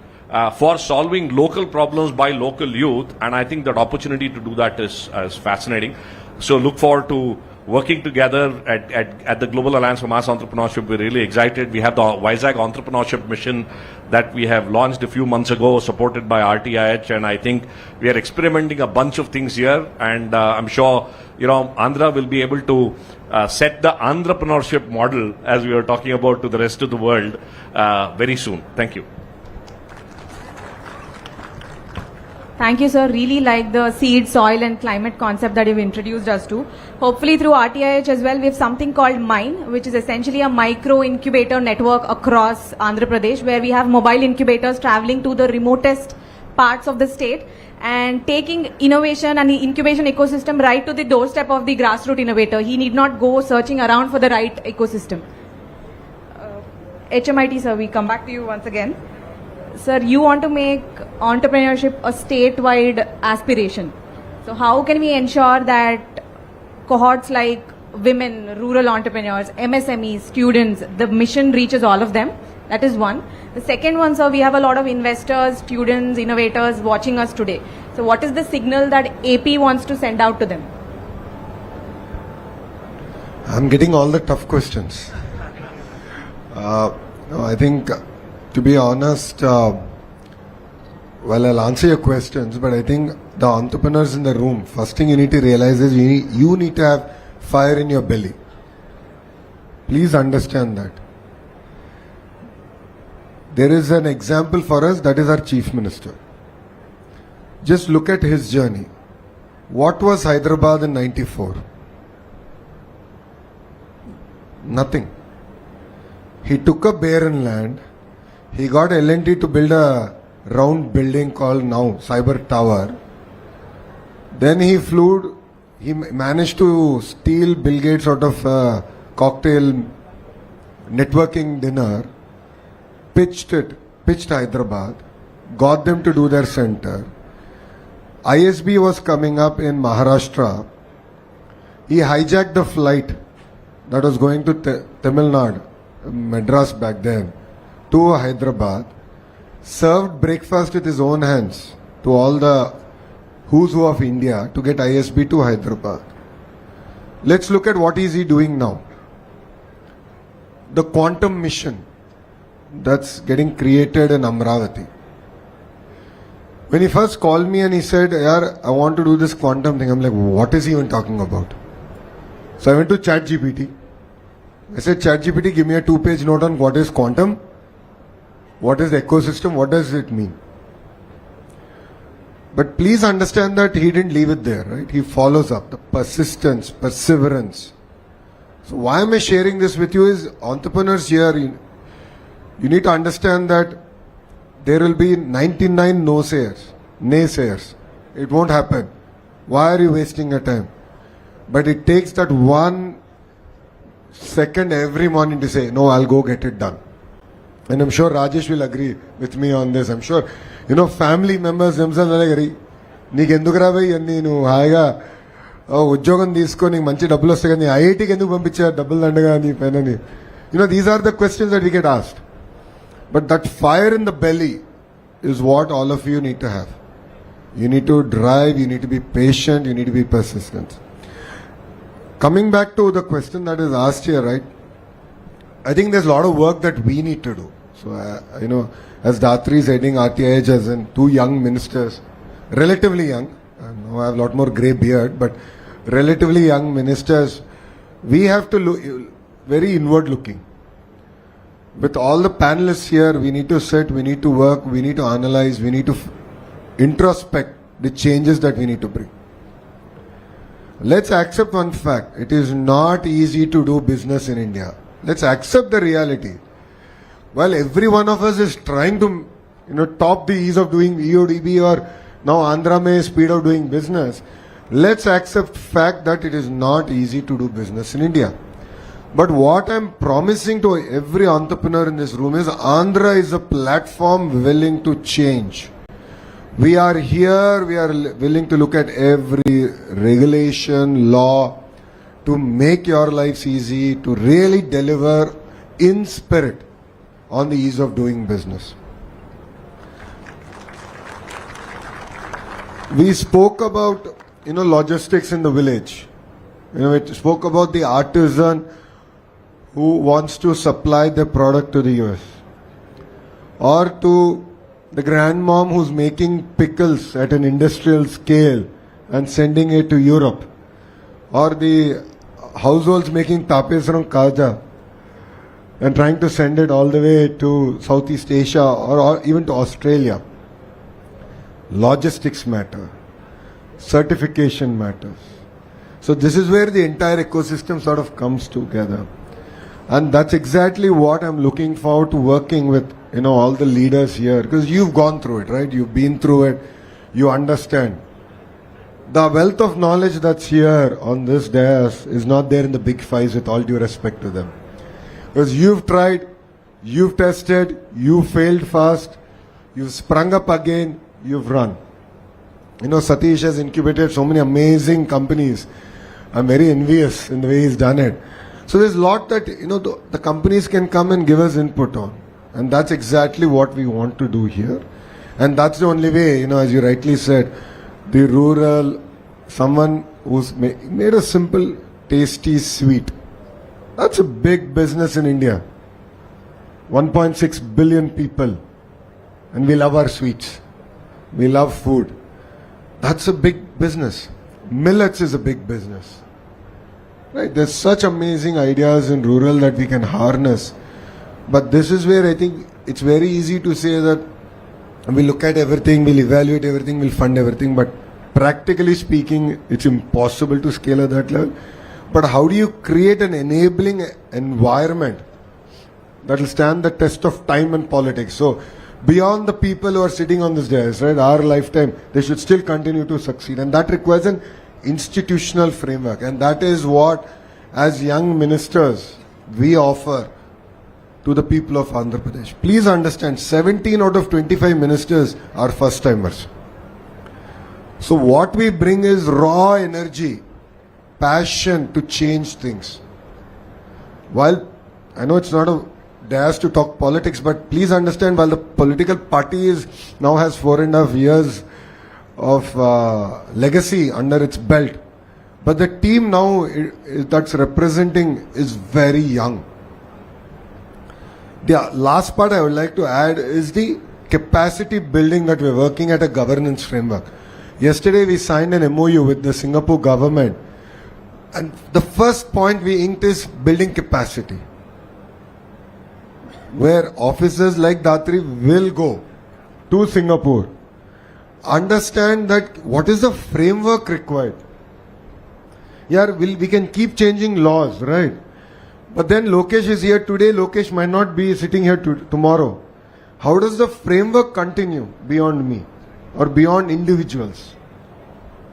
for solving local problems by local youth. And I think that opportunity to do that is fascinating. So look forward to working together at the Global Alliance for Mass Entrepreneurship. We're really excited. We have the Vizag Entrepreneurship Mission that we have launched a few months ago, supported by RTIH. And I think we are experimenting a bunch of things here. And I'm sure, Andhra will be able to set the entrepreneurship model, as we were talking about, to the rest of the world very soon. Thank you. Thank you, sir. Really like the seed, soil and climate concept that you've introduced us to. Hopefully through RTIH as well, we have something called MINE, which is essentially a micro incubator network across Andhra Pradesh, where we have mobile incubators traveling to the remotest parts of the state and taking innovation and the incubation ecosystem right to the doorstep of the grassroots innovator. He need not go searching around for the right ecosystem. HMIT, sir, we come back to you once again. Sir, you want to make entrepreneurship a statewide aspiration. So how can we ensure that cohorts like women, rural entrepreneurs, MSMEs, students, the mission reaches all of them. That is one. The second one, sir, we have a lot of investors, students, innovators watching us today. So what is the signal that AP wants to send out to them? I'm getting all the tough questions. No, I think, to be honest, well, I'll answer your questions, but I think the entrepreneurs in the room, first thing you need to realize is you need to have fire in your belly. Please understand that. There is an example for us, that is our Chief Minister. Just look at his journey. What was Hyderabad in 94? Nothing. He took a barren land. He got L&T to build a round building called now Cyber Tower. Then he managed to steal Bill Gates out of a cocktail networking dinner, pitched Hyderabad, got them to do their center. ISB was coming up in Maharashtra. He hijacked the flight that was going to Tamil Nadu, Madras back then, to Hyderabad, served breakfast with his own hands to all the who's who of India to get ISB to Hyderabad. Let's look at what is he doing now. The quantum mission that's getting created in Amravati. When he first called me and he said, "Yaar, I want to do this quantum thing," I'm like, what is he even talking about? So I went to ChatGPT. I said, ChatGPT, give me a 2-page note on what is quantum, what is the ecosystem, what does it mean? But please understand that he didn't leave it there, right? He follows up, the persistence, perseverance. So why am I sharing this with you is entrepreneurs here, you need to understand that there will be 99 naysayers. It won't happen. Why are you wasting your time? But it takes that 1 second every morning to say, no, I'll go get it done. And I'm sure Rajesh will agree with me on this. I'm sure, family members themselves are like, నీకెందుకురా భయ్ అన్నీ నువ్వు హాయిగా ఉద్యోగం తీసుకొని నీకు మంచి డబ్బులు వస్తాయి కానీ ఐఐటీకి ఎందుకు పంపించారు డబ్బులు దండగా నీ పైన these are the questions that we get asked. But that fire in the belly is what all of you need to have. You need to drive, you need to be patient, you need to be persistent. Coming back to the question that is asked here, right? I think there's a lot of work that we need to do. So, as Datri is heading RTIH as in 2 young ministers, relatively young, now I have a lot more grey beard, but relatively young ministers, we have to look very inward looking. With all the panelists here, we need to sit, we need to work, we need to analyze, we need to introspect the changes that we need to bring. Let's accept one fact. It is not easy to do business in India. Let's accept the reality. While every one of us is trying to, top the ease of doing EODB or now Andhra May speed of doing business, let's accept fact that it is not easy to do business in India. But what I'm promising to every entrepreneur in this room is Andhra is a platform willing to change. We are here, we are willing to look at every regulation, law to make your lives easy, to really deliver in spirit on the ease of doing business. We spoke about, logistics in the village. We spoke about the artisan who wants to supply the product to the US, or to the grandmom who's making pickles at an industrial scale and sending it to Europe, or the households making tapesram kaja and trying to send it all the way to Southeast Asia or even to Australia. Logistics matter, certification matters. So this is where the entire ecosystem sort of comes together. And that's exactly what I'm looking forward to working with, all the leaders here. Because you've gone through it, right? You've been through it. You understand. The wealth of knowledge that's here on this dais is not there in the big fives, with all due respect to them. Because you've tried, you've tested, you failed fast, you've sprung up again, you've run. Satish has incubated so many amazing companies. I'm very envious in the way he's done it. So there's a lot that, the companies can come and give us input on. And that's exactly what we want to do here. And that's the only way, as you rightly said, the rural, someone who's made a simple, tasty sweet. That's a big business in India. 1.6 billion people. And we love our sweets. We love food. That's a big business. Millets is a big business. Right? There's such amazing ideas in rural that we can harness. But this is where I think it's very easy to say that we'll look at everything, we'll evaluate everything, we'll fund everything, but practically speaking, it's impossible to scale at that level. But how do you create an enabling environment that will stand the test of time and politics? So beyond the people who are sitting on this dais, right, our lifetime, they should still continue to succeed. And that requires an institutional framework. And that is what, as young ministers, we offer to the people of Andhra Pradesh. Please understand, 17 out of 25 ministers are first-timers. So what we bring is raw energy, passion to change things. While I know it's not a dais to talk politics, but please understand, while the political party now has 4.5 years of legacy under its belt, but the team now that's representing is very young. The last part I would like to add is the capacity building that we're working at a governance framework. Yesterday we signed an MOU with the Singapore government, and the first point we inked is building capacity, where officers like Datri will go to Singapore, understand that what is the framework required. Yeah, we can keep changing laws, right? But then Lokesh is here today, Lokesh might not be sitting here tomorrow. How does the framework continue beyond me or beyond individuals?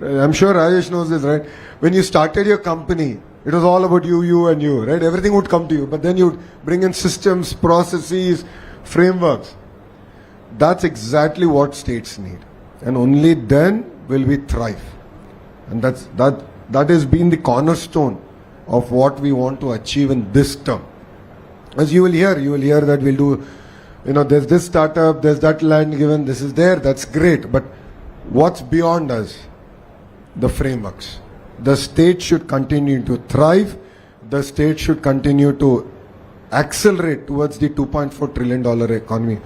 I'm sure Rajesh knows this, right? When you started your company, it was all about you and you, right? Everything would come to you, but then you'd bring in systems, processes, frameworks. That's exactly what states need. And only then will we thrive. And that has been the cornerstone of what we want to achieve in this term. As you will hear that we'll do, there's this startup, there's that land given, this is there, that's great. But what's beyond us? The frameworks. The state should continue to thrive. The state should continue to accelerate towards the $2.4 trillion economy.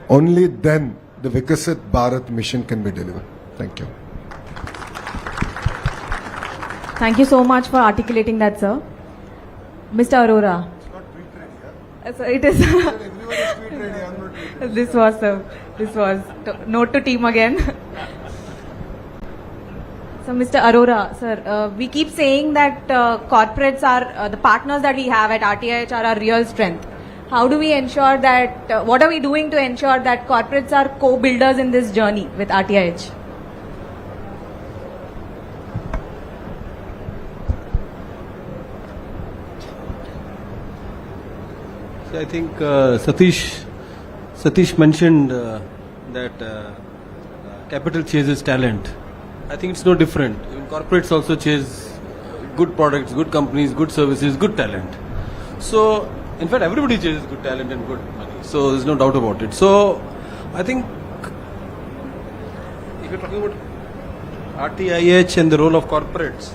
Only then the Vikasit Bharat mission can be delivered. Thank you. Thank you so much for articulating that, sir. Mr. Arora. So it is. This was note to team again. So, Mr. Arora, sir, we keep saying that corporates are the partners that we have at RTIH are our real strength. How do we ensure that? What are we doing to ensure that corporates are co-builders in this journey with RTIH? I think Satish mentioned that capital chases talent. I think it's no different. Even corporates also chase good products, good companies, good services, good talent. So, in fact, everybody chases good talent and good money. So, there's no doubt about it. So, I think if you're talking about RTIH and the role of corporates,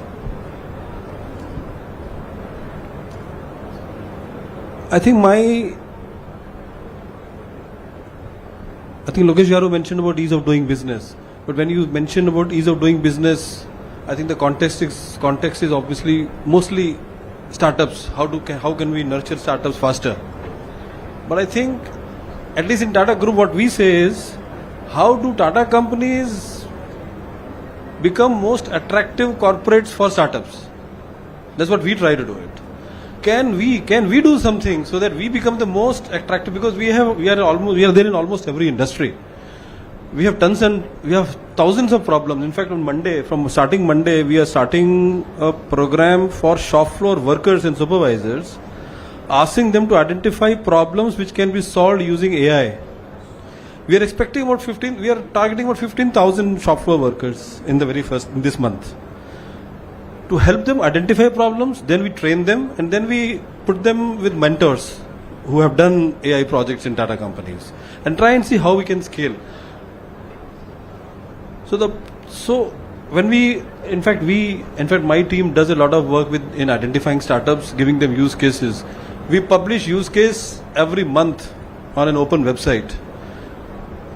I think Lokesh Garu mentioned about ease of doing business. But when you mention about ease of doing business, I think the context is obviously mostly startups. How can we nurture startups faster? But I think, at least in Tata Group, what we say is, how do Tata companies become most attractive corporates for startups? That's what we try to do it. Can we do something so that we become the most attractive? Because we are there in almost every industry. We have thousands of problems. In fact, from starting Monday, we are starting a program for shop floor workers and supervisors, asking them to identify problems which can be solved using AI. We are targeting about 15,000 shop floor workers in this month. to help them identify problems, then we train them, and then we put them with mentors who have done AI projects in Tata companies, and try and see how we can scale. So when in fact my team does a lot of work in identifying startups, giving them use cases. We publish use case every month on an open website.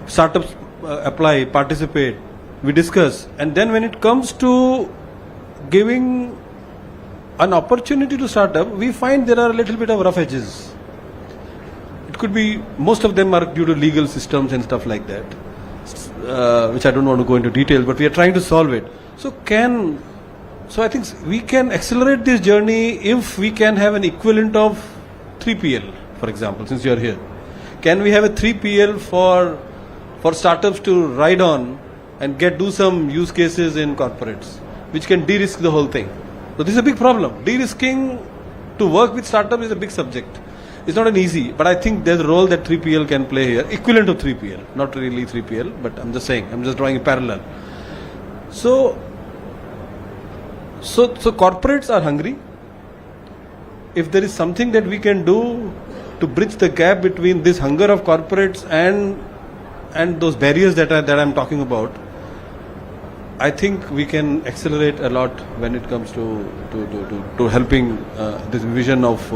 Startups apply, participate, we discuss, and then when it comes to giving an opportunity to startup, we find there are a little bit of rough edges. It could be, most of them are due to legal systems and stuff like that, which I don't want to go into detail, but we are trying to solve it. So I think we can accelerate this journey if we can have an equivalent of 3PL, for example, since you are here. Can we have a 3PL for startups to ride on and do some use cases in corporates, which can de-risk the whole thing? So this is a big problem. De-risking to work with startups is a big subject. It's not an easy, but I think there's a role that 3PL can play here, equivalent to 3PL, not really 3PL, but I'm just saying, I'm just drawing a parallel. So corporates are hungry. If there is something that we can do to bridge the gap between this hunger of corporates and those barriers that I'm talking about, I think we can accelerate a lot when it comes to helping this vision of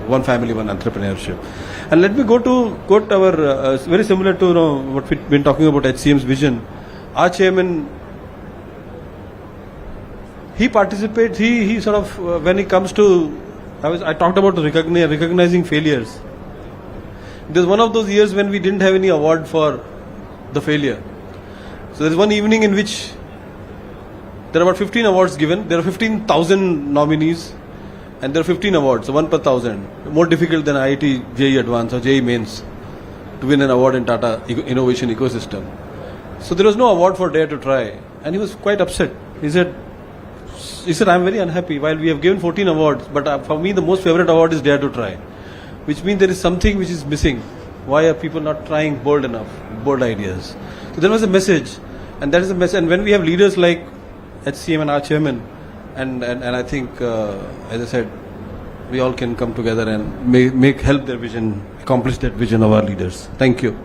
one family, one entrepreneurship. And let me go to our very similar to what we've been talking about HCM's vision. Our chairman, he participates. He sort of when it comes to I talked about recognizing failures. There's one of those years when we didn't have any award for the failure. So there's one evening in which there are about 15 awards given. There are 15,000 nominees, and there are 15 awards, so 1 per 1,000. More difficult than IIT JEE Advanced or JEE Mains to win an award in Tata Innovation Ecosystem. So there was no award for Dare to Try, and he was quite upset. He said, I'm very unhappy. While we have given 14 awards, but for me the most favorite award is Dare to Try, which means there is something which is missing. Why are people not trying bold ideas? So there was a message, and that is a message. And when we have leaders like HCM and our chairman, and I think, as I said, we all can come together and help their vision, accomplish that vision of our leaders. Thank you.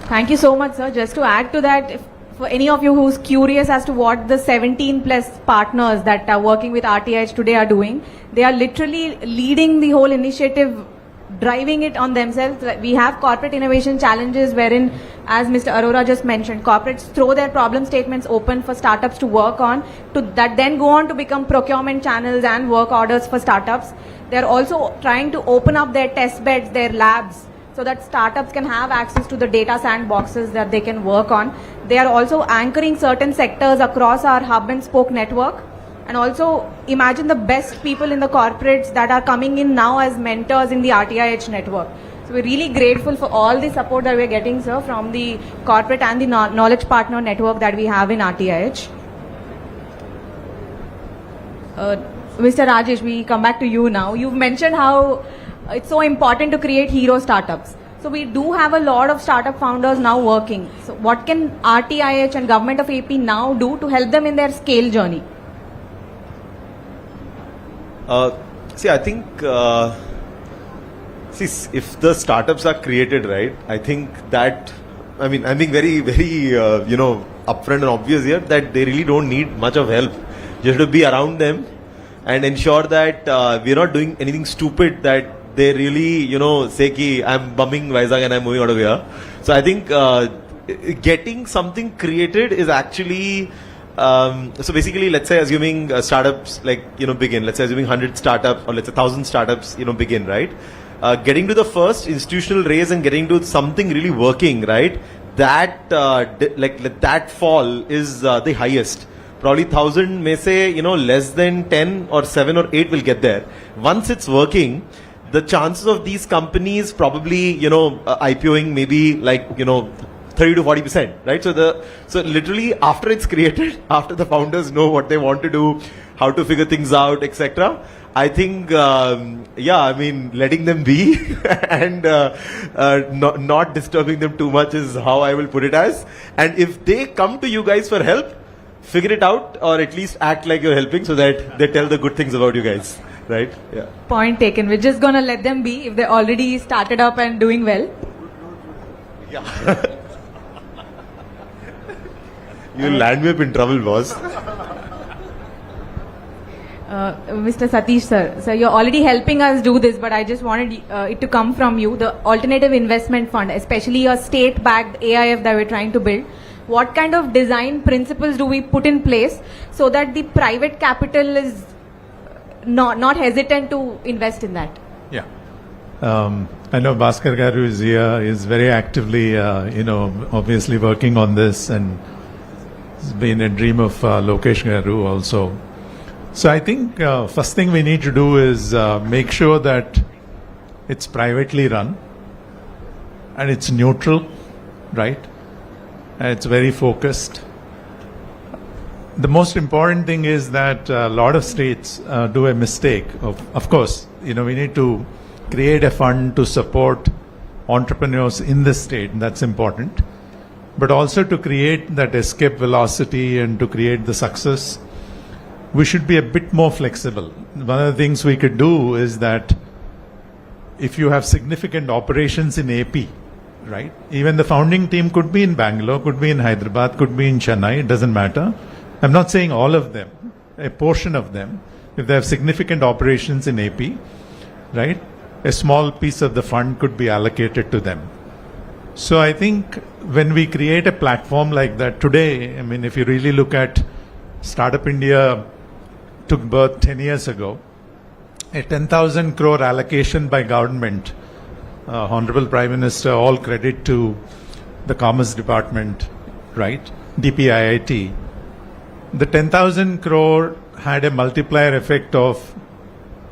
Thank you so much, sir. Just to add to that, for any of you who's curious as to what the 17 plus partners that are working with RTIH today are doing, they are literally leading the whole initiative, driving it on themselves. We have corporate innovation challenges wherein, as Mr. Arora just mentioned, corporates throw their problem statements open for startups to work on, that then go on to become procurement channels and work orders for startups. They're also trying to open up their test beds, their labs, so that startups can have access to the data sandboxes that they can work on. They are also anchoring certain sectors across our hub and spoke network. And also imagine the best people in the corporates that are coming in now as mentors in the RTIH network. So we're really grateful for all the support that we're getting, sir, from the corporate and the knowledge partner network that we have in RTIH. Mr. Rajesh, we come back to you now. You've mentioned how it's so important to create hero startups. So we do have a lot of startup founders now working. So what can RTIH and Government of AP now do to help them in their scale journey? I think, if the startups are created, right, I think that, I'm being very, very, upfront and obvious here that they really don't need much of help. You have to be around them and ensure that we're not doing anything stupid that they really, say ki I'm bumming Vizag and I'm moving out of here. So I think getting something created is actually, so basically, let's say assuming startups begin, let's say assuming 100 startups or let's say 1,000 startups, begin, right? Getting to the first institutional raise and getting to something really working, right? That, that fall is the highest. Probably 1,000 may say, less than 10 or 7 or 8 will get there. Once it's working, the chances of these companies probably, IPOing maybe 30 to 40%, right? So literally after it's created, after the founders know what they want to do, how to figure things out, etc. I think, letting them be and not disturbing them too much is how I will put it as. And if they come to you guys for help, figure it out or at least act like you're helping so that they tell the good things about you guys, right? Yeah. Point taken. We're just going to let them be if they already started up and doing well. You'll land me up in trouble, boss. Mr. Satish sir, so you're already helping us do this, but I just wanted it to come from you. The Alternative Investment Fund, especially your state-backed AIF that we're trying to build, what kind of design principles do we put in place so that the private capital is not hesitant to invest in that? Yeah. I know Bhaskar Garu is here, is very actively, obviously working on this, and it's been a dream of Lokesh Garu also. So I think first thing we need to do is make sure that it's privately run and it's neutral, right? And it's very focused. The most important thing is that a lot of states do a mistake of course, we need to create a fund to support entrepreneurs in the state, and that's important. But also to create that escape velocity and to create the success, we should be a bit more flexible. One of the things we could do is that if you have significant operations in AP, right? Even the founding team could be in Bangalore, could be in Hyderabad, could be in Chennai, it doesn't matter. I'm not saying all of them, a portion of them. If they have significant operations in AP, right? A small piece of the fund could be allocated to them. So I think when we create a platform like that today, I mean, if you really look at Startup India took birth 10 years ago, a 10,000 crore allocation by government, Honorable Prime Minister, all credit to the Commerce Department, right? DPIIT. The 10,000 crore had a multiplier effect of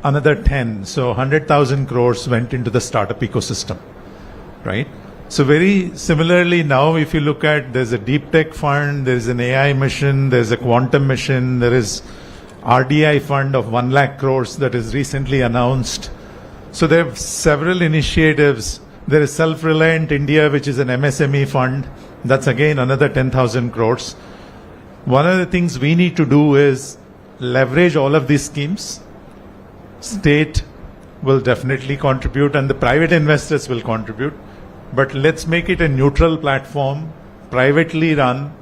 another 10. So 100,000 crores went into the startup ecosystem, right? So very similarly now, if you look at, there's a deep tech fund, there's an AI mission, there's a quantum mission, there is RDI fund of 1 lakh crores that is recently announced. So there are several initiatives. There is Self-Reliant India, which is an MSME fund. That's again another 10,000 crores. One of the things we need to do is leverage all of these schemes. State will definitely contribute and the private investors will contribute. But let's make it a neutral platform, privately run,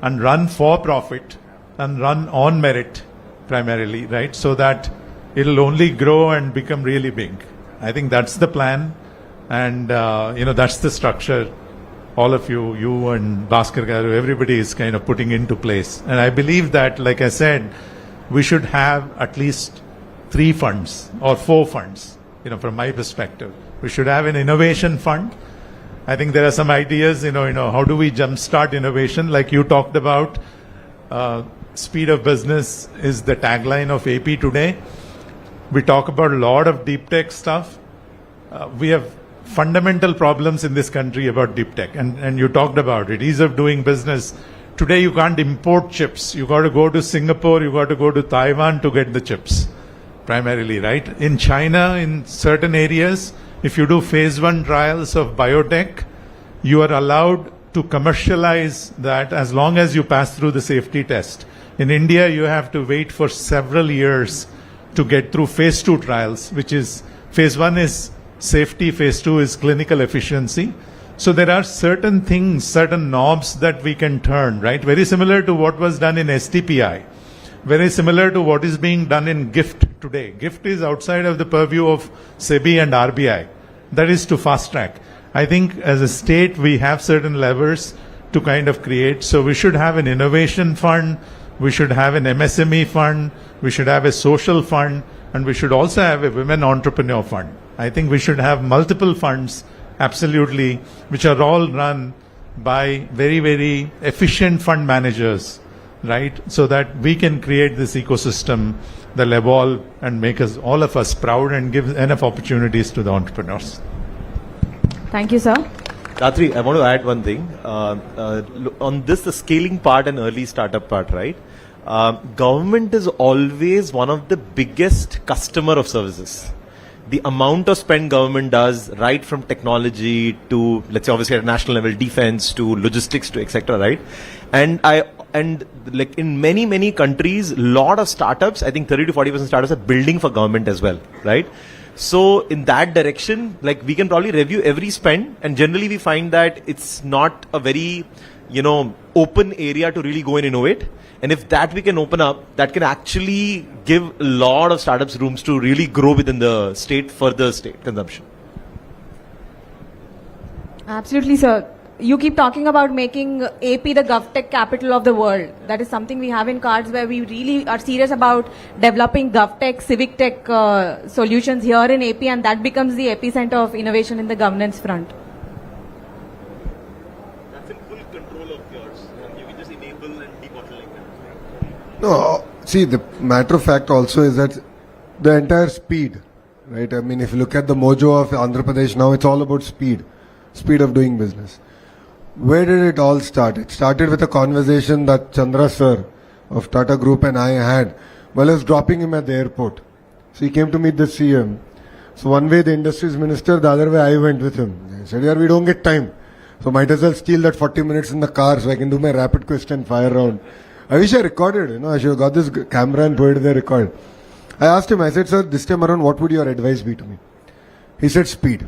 and run for profit, and run on merit primarily, right? So that it'll only grow and become really big. I think that's the plan, and that's the structure. All of you and Bhaskar Garu, everybody is kind of putting into place. And I believe that, like I said, we should have at least 3 funds or 4 funds, from my perspective. We should have an innovation fund. I think there are some ideas, how do we jumpstart innovation? Like you talked about, speed of business is the tagline of AP today. We talk about a lot of deep tech stuff. We have fundamental problems in this country about deep tech, and you talked about it, ease of doing business. Today you can't import chips. You got to go to Singapore, you got to go to Taiwan to get the chips, primarily, right? In China, in certain areas, if you do phase 1 trials of biotech, you are allowed to commercialize that as long as you pass through the safety test. In India, you have to wait for several years to get through phase 2 trials, which is phase 1 is safety, phase 2 is clinical efficiency. So there are certain things, certain knobs that we can turn, right? Very similar to what was done in STPI. Very similar to what is being done in GIFT today. GIFT is outside of the purview of SEBI and RBI. That is to fast track. I think as a state, we have certain levers to kind of create. So we should have an innovation fund. We should have an MSME fund. We should have a social fund. And we should also have a women entrepreneur fund. I think we should have multiple funds, absolutely, which are all run by very, very efficient fund managers, right? So that we can create this ecosystem that will evolve and make us, all of us, proud and give enough opportunities to the entrepreneurs. Thank you, sir. Datri, I want to add one thing. On this, the scaling part and early startup part, right? Government is always one of the biggest customer of services. The amount of spend government does, right from technology to, let's say, obviously at a national level, defense to logistics to etc., right? And I and like in many countries, lot of startups, I think 30 to 40% startups are building for government as well, right? So in that direction, like we can probably review every spend, and generally we find that it's not a very, open area to really go and innovate. And if that we can open up, that can actually give a lot of startups rooms to really grow within the state for the state consumption. Absolutely, sir. You keep talking about making AP the GovTech capital of the world. That is something we have in cards, where we really are serious about developing GovTech, civic tech solutions here in AP, and that becomes the epicenter of innovation in the governance front. That's in full control of yours. You can just enable and debottleneck that. No, see, the matter of fact also is that the entire speed, right? I mean, if you look at the mojo of Andhra Pradesh now, it's all about speed of doing business. Where did it all start? It started with a conversation that Chandra sir of Tata Group and I had while I was dropping him at the airport. So he came to meet the CM. So one way the industries minister, the other way I went with him. I said, yeah, we don't get time. So might as well steal that 40 minutes in the car so I can do my rapid question fire round. I wish I recorded, I should have got this camera and put it there recorded. I asked him, I said, sir, this time around, what would your advice be to me? He said, speed.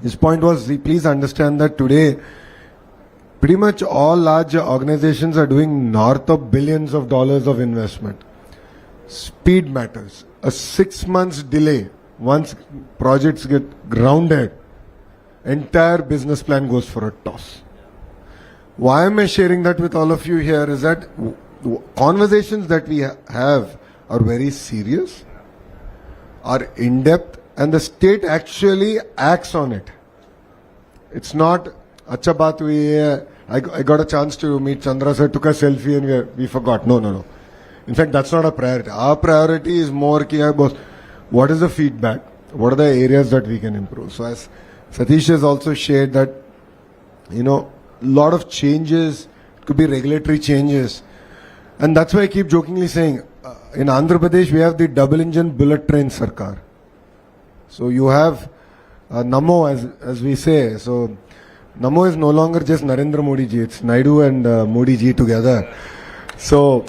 His point was, please understand that today, pretty much all large organizations are doing north of billions of dollars of investment. Speed matters. A 6 months delay, once projects get grounded, entire business plan goes for a toss. Why am I sharing that with all of you here is that conversations that we have are very serious, are in-depth, and the state actually acts on it. It's not, acha baat hui hai, I got a chance to meet Chandra sir, took a selfie and we forgot. No. In fact, that's not our priority. Our priority is more, what is the feedback? What are the areas that we can improve? So as Satish has also shared that, lot of changes, it could be regulatory changes. And that's why I keep jokingly saying, in Andhra Pradesh, we have the double engine bullet train Sarkar. So you have Namo, as we say. So Namo is no longer just Narendra Modi ji, it's Naidu and Modi ji together. So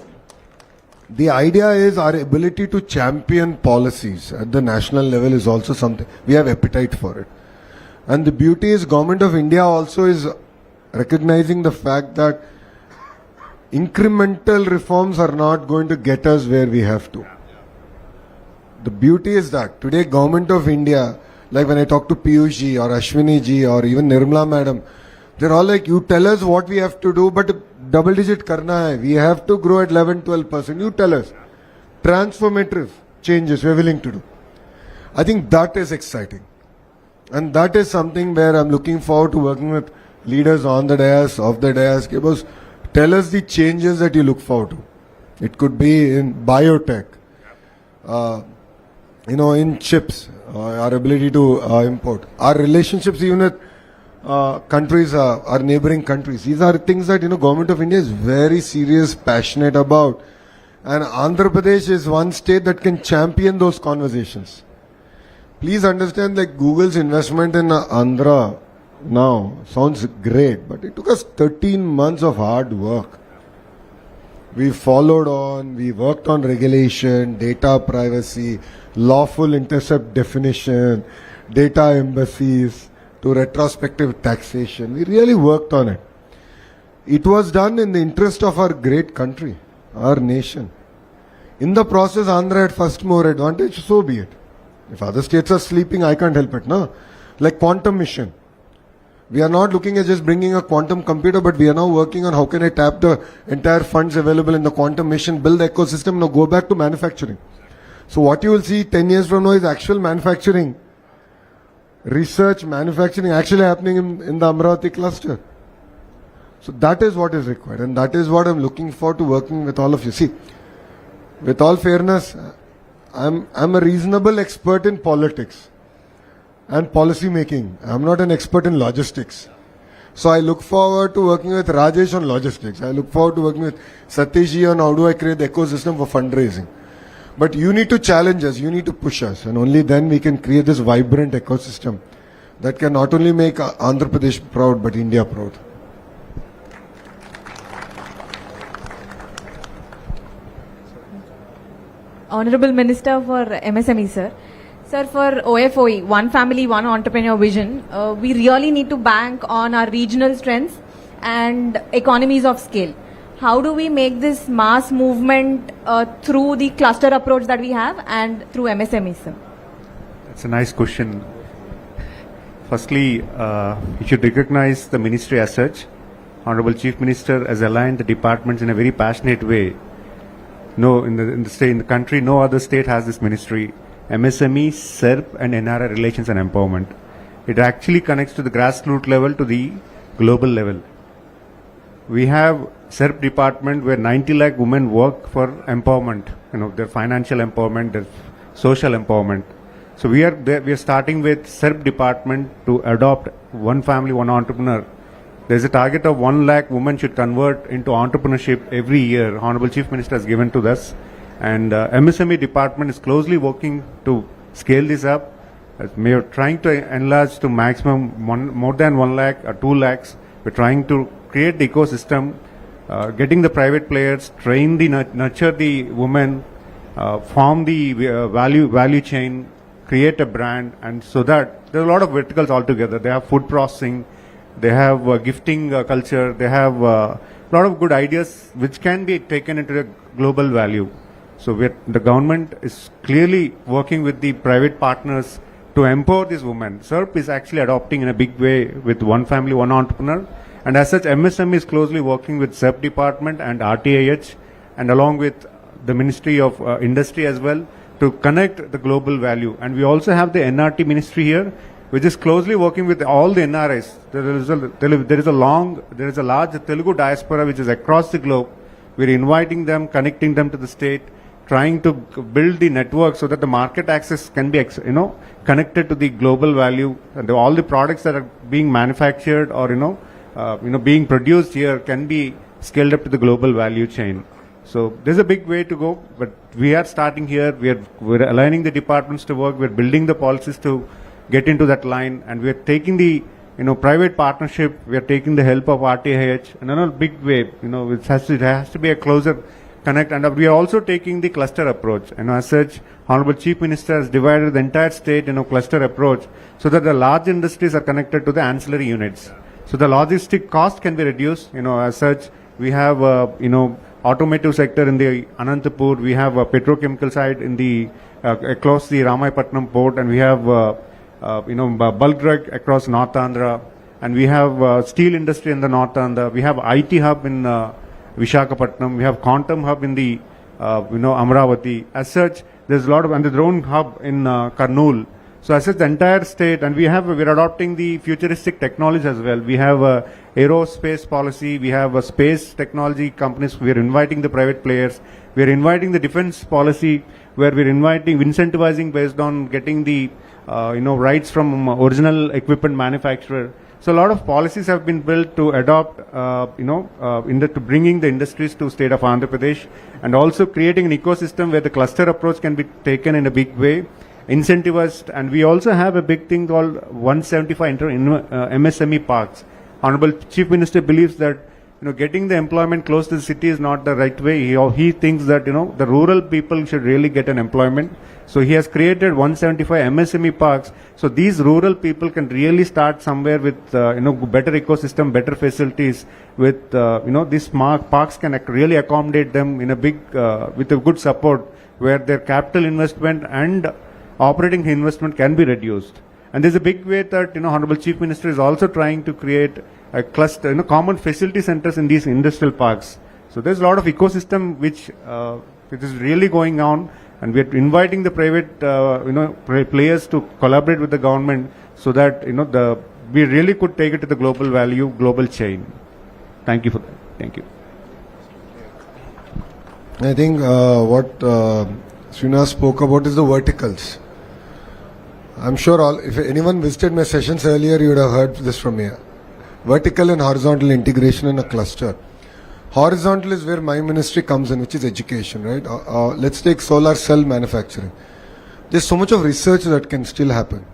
the idea is our ability to champion policies at the national level is also something, we have appetite for it. And the beauty is Government of India also is recognizing the fact that incremental reforms are not going to get us where we have to. The beauty is that today Government of India, like when I talk to Piyush ji or Ashwini ji or even Nirmala madam, they're all like, you tell us what we have to do, but double digit karna hai. We have to grow at 11-12%. You tell us. Transformative changes we're willing to do. I think that is exciting. And that is something where I'm looking forward to working with leaders on the dais, off the dais. Because tell us the changes that you look forward to. It could be in biotech, in chips, our ability to import, our relationships even with countries, our neighboring countries. These are things that, Government of India is very serious, passionate about. And Andhra Pradesh is one state that can champion those conversations. Please understand that Google's investment in Andhra now sounds great, but it took us 13 months of hard work. We followed on, we worked on regulation, data privacy, lawful intercept definition, data embassies, to retrospective taxation. We really worked on it. It was done in the interest of our great country, our nation. In the process, Andhra had first mover advantage, so be it. If other states are sleeping, I can't help it, no? Like quantum mission. We are not looking at just bringing a quantum computer, but we are now working on how can I tap the entire funds available in the quantum mission, build the ecosystem, now go back to manufacturing. So what you will see 10 years from now is actual manufacturing, research, manufacturing actually happening in the Amravati cluster. So that is what is required, and that is what I'm looking forward to working with all of you. See, with all fairness, I'm a reasonable expert in politics and policy making. I'm not an expert in logistics. So I look forward to working with Rajesh on logistics. I look forward to working with Satish ji on how do I create the ecosystem for fundraising. But you need to challenge us, you need to push us, and only then we can create this vibrant ecosystem that can not only make Andhra Pradesh proud, but India proud. Honorable Minister for MSME, sir. Sir, for OFOE, One Family, One Entrepreneur Vision, we really need to bank on our regional strengths and economies of scale. How do we make this mass movement through the cluster approach that we have and through MSME, sir? That's a nice question. Firstly, you should recognize the ministry as such. Honorable Chief Minister has aligned the departments in a very passionate way. No, in the country, no other state has this ministry. MSME, SERP and NRI Relations and Empowerment. It actually connects to the grassroots level to the global level. We have SERP department where 90 lakh women work for empowerment, their financial empowerment, their social empowerment. So we are there, we are starting with SERP department to adopt One Family, One Entrepreneur. There is a target of 1 lakh women should convert into entrepreneurship every year. Honorable Chief Minister has given to us. And MSME department is closely working to scale this up. We are trying to enlarge to maximum more than 1 lakh or 2 lakhs. We're trying to create the ecosystem, getting the private players, train the nurture the women, form the value chain, create a brand, and so that there are a lot of verticals altogether. They have food processing, they have gifting culture, they have a lot of good ideas which can be taken into a global value. So the government is clearly working with the private partners to empower these women. SERP is actually adopting in a big way with One Family, One Entrepreneur. And as such, MSME is closely working with SERP department and RTIH and along with the Ministry of Industry as well to connect the global value. And we also have the NRT ministry here, which is closely working with all the NRIs. There is a large Telugu diaspora which is across the globe. We're inviting them, connecting them to the state, trying to build the network so that the market access can be, connected to the global value, and all the products that are being manufactured or being produced here can be scaled up to the global value chain. So there's a big way to go, but we are starting here. We're aligning the departments to work. We're building the policies to get into that line, and we're taking the private partnership. We're taking the help of RTIH, and in a big way. It has to be a closer connect, and we are also taking the cluster approach. As such, Honorable Chief Minister has divided the entire state in a cluster approach so that the large industries are connected to the ancillary units. So the logistic cost can be reduced. As such, we have automotive sector in the Anantapur. We have a petrochemical side in the across the Ramayapatnam port, and we have bulk drug across North Andhra, and we have steel industry in the North Andhra. We have IT hub in Visakhapatnam. We have quantum hub in the Amravati. As such, there's a lot of, and the drone hub in Kurnool. So as such, the entire state, and we're adopting the futuristic technology as well. We have a aerospace policy. We have a space technology companies. We are inviting the private players. We are inviting the defense policy, where we're incentivizing based on getting the rights from original equipment manufacturer. So a lot of policies have been built to adopt, to bringing the industries to state of Andhra Pradesh, and also creating an ecosystem where the cluster approach can be taken in a big way, incentivized. And we also have a big thing called 175 MSME parks. Honorable Chief Minister believes that getting the employment close to the city is not the right way. He thinks that the rural people should really get an employment. So he has created 175 MSME parks. So these rural people can really start somewhere with better ecosystem, better facilities. With these parks can really accommodate them in a big with a good support, where their capital investment and operating investment can be reduced. And there's a big way that Honorable Chief Minister is also trying to create a cluster, common facility centers in these industrial parks. So there's a lot of ecosystem which is really going on, and we're inviting the private players to collaborate with the government so that we really could take it to the global value, global chain. Thank you for that. Thank you. I think what Srinath spoke about is the verticals. I'm sure if anyone visited my sessions earlier, you would have heard this from me. Vertical and horizontal integration in a cluster. Horizontal is where my ministry comes in, which is education, right? Let's take solar cell manufacturing. There's so much of research that can still happen.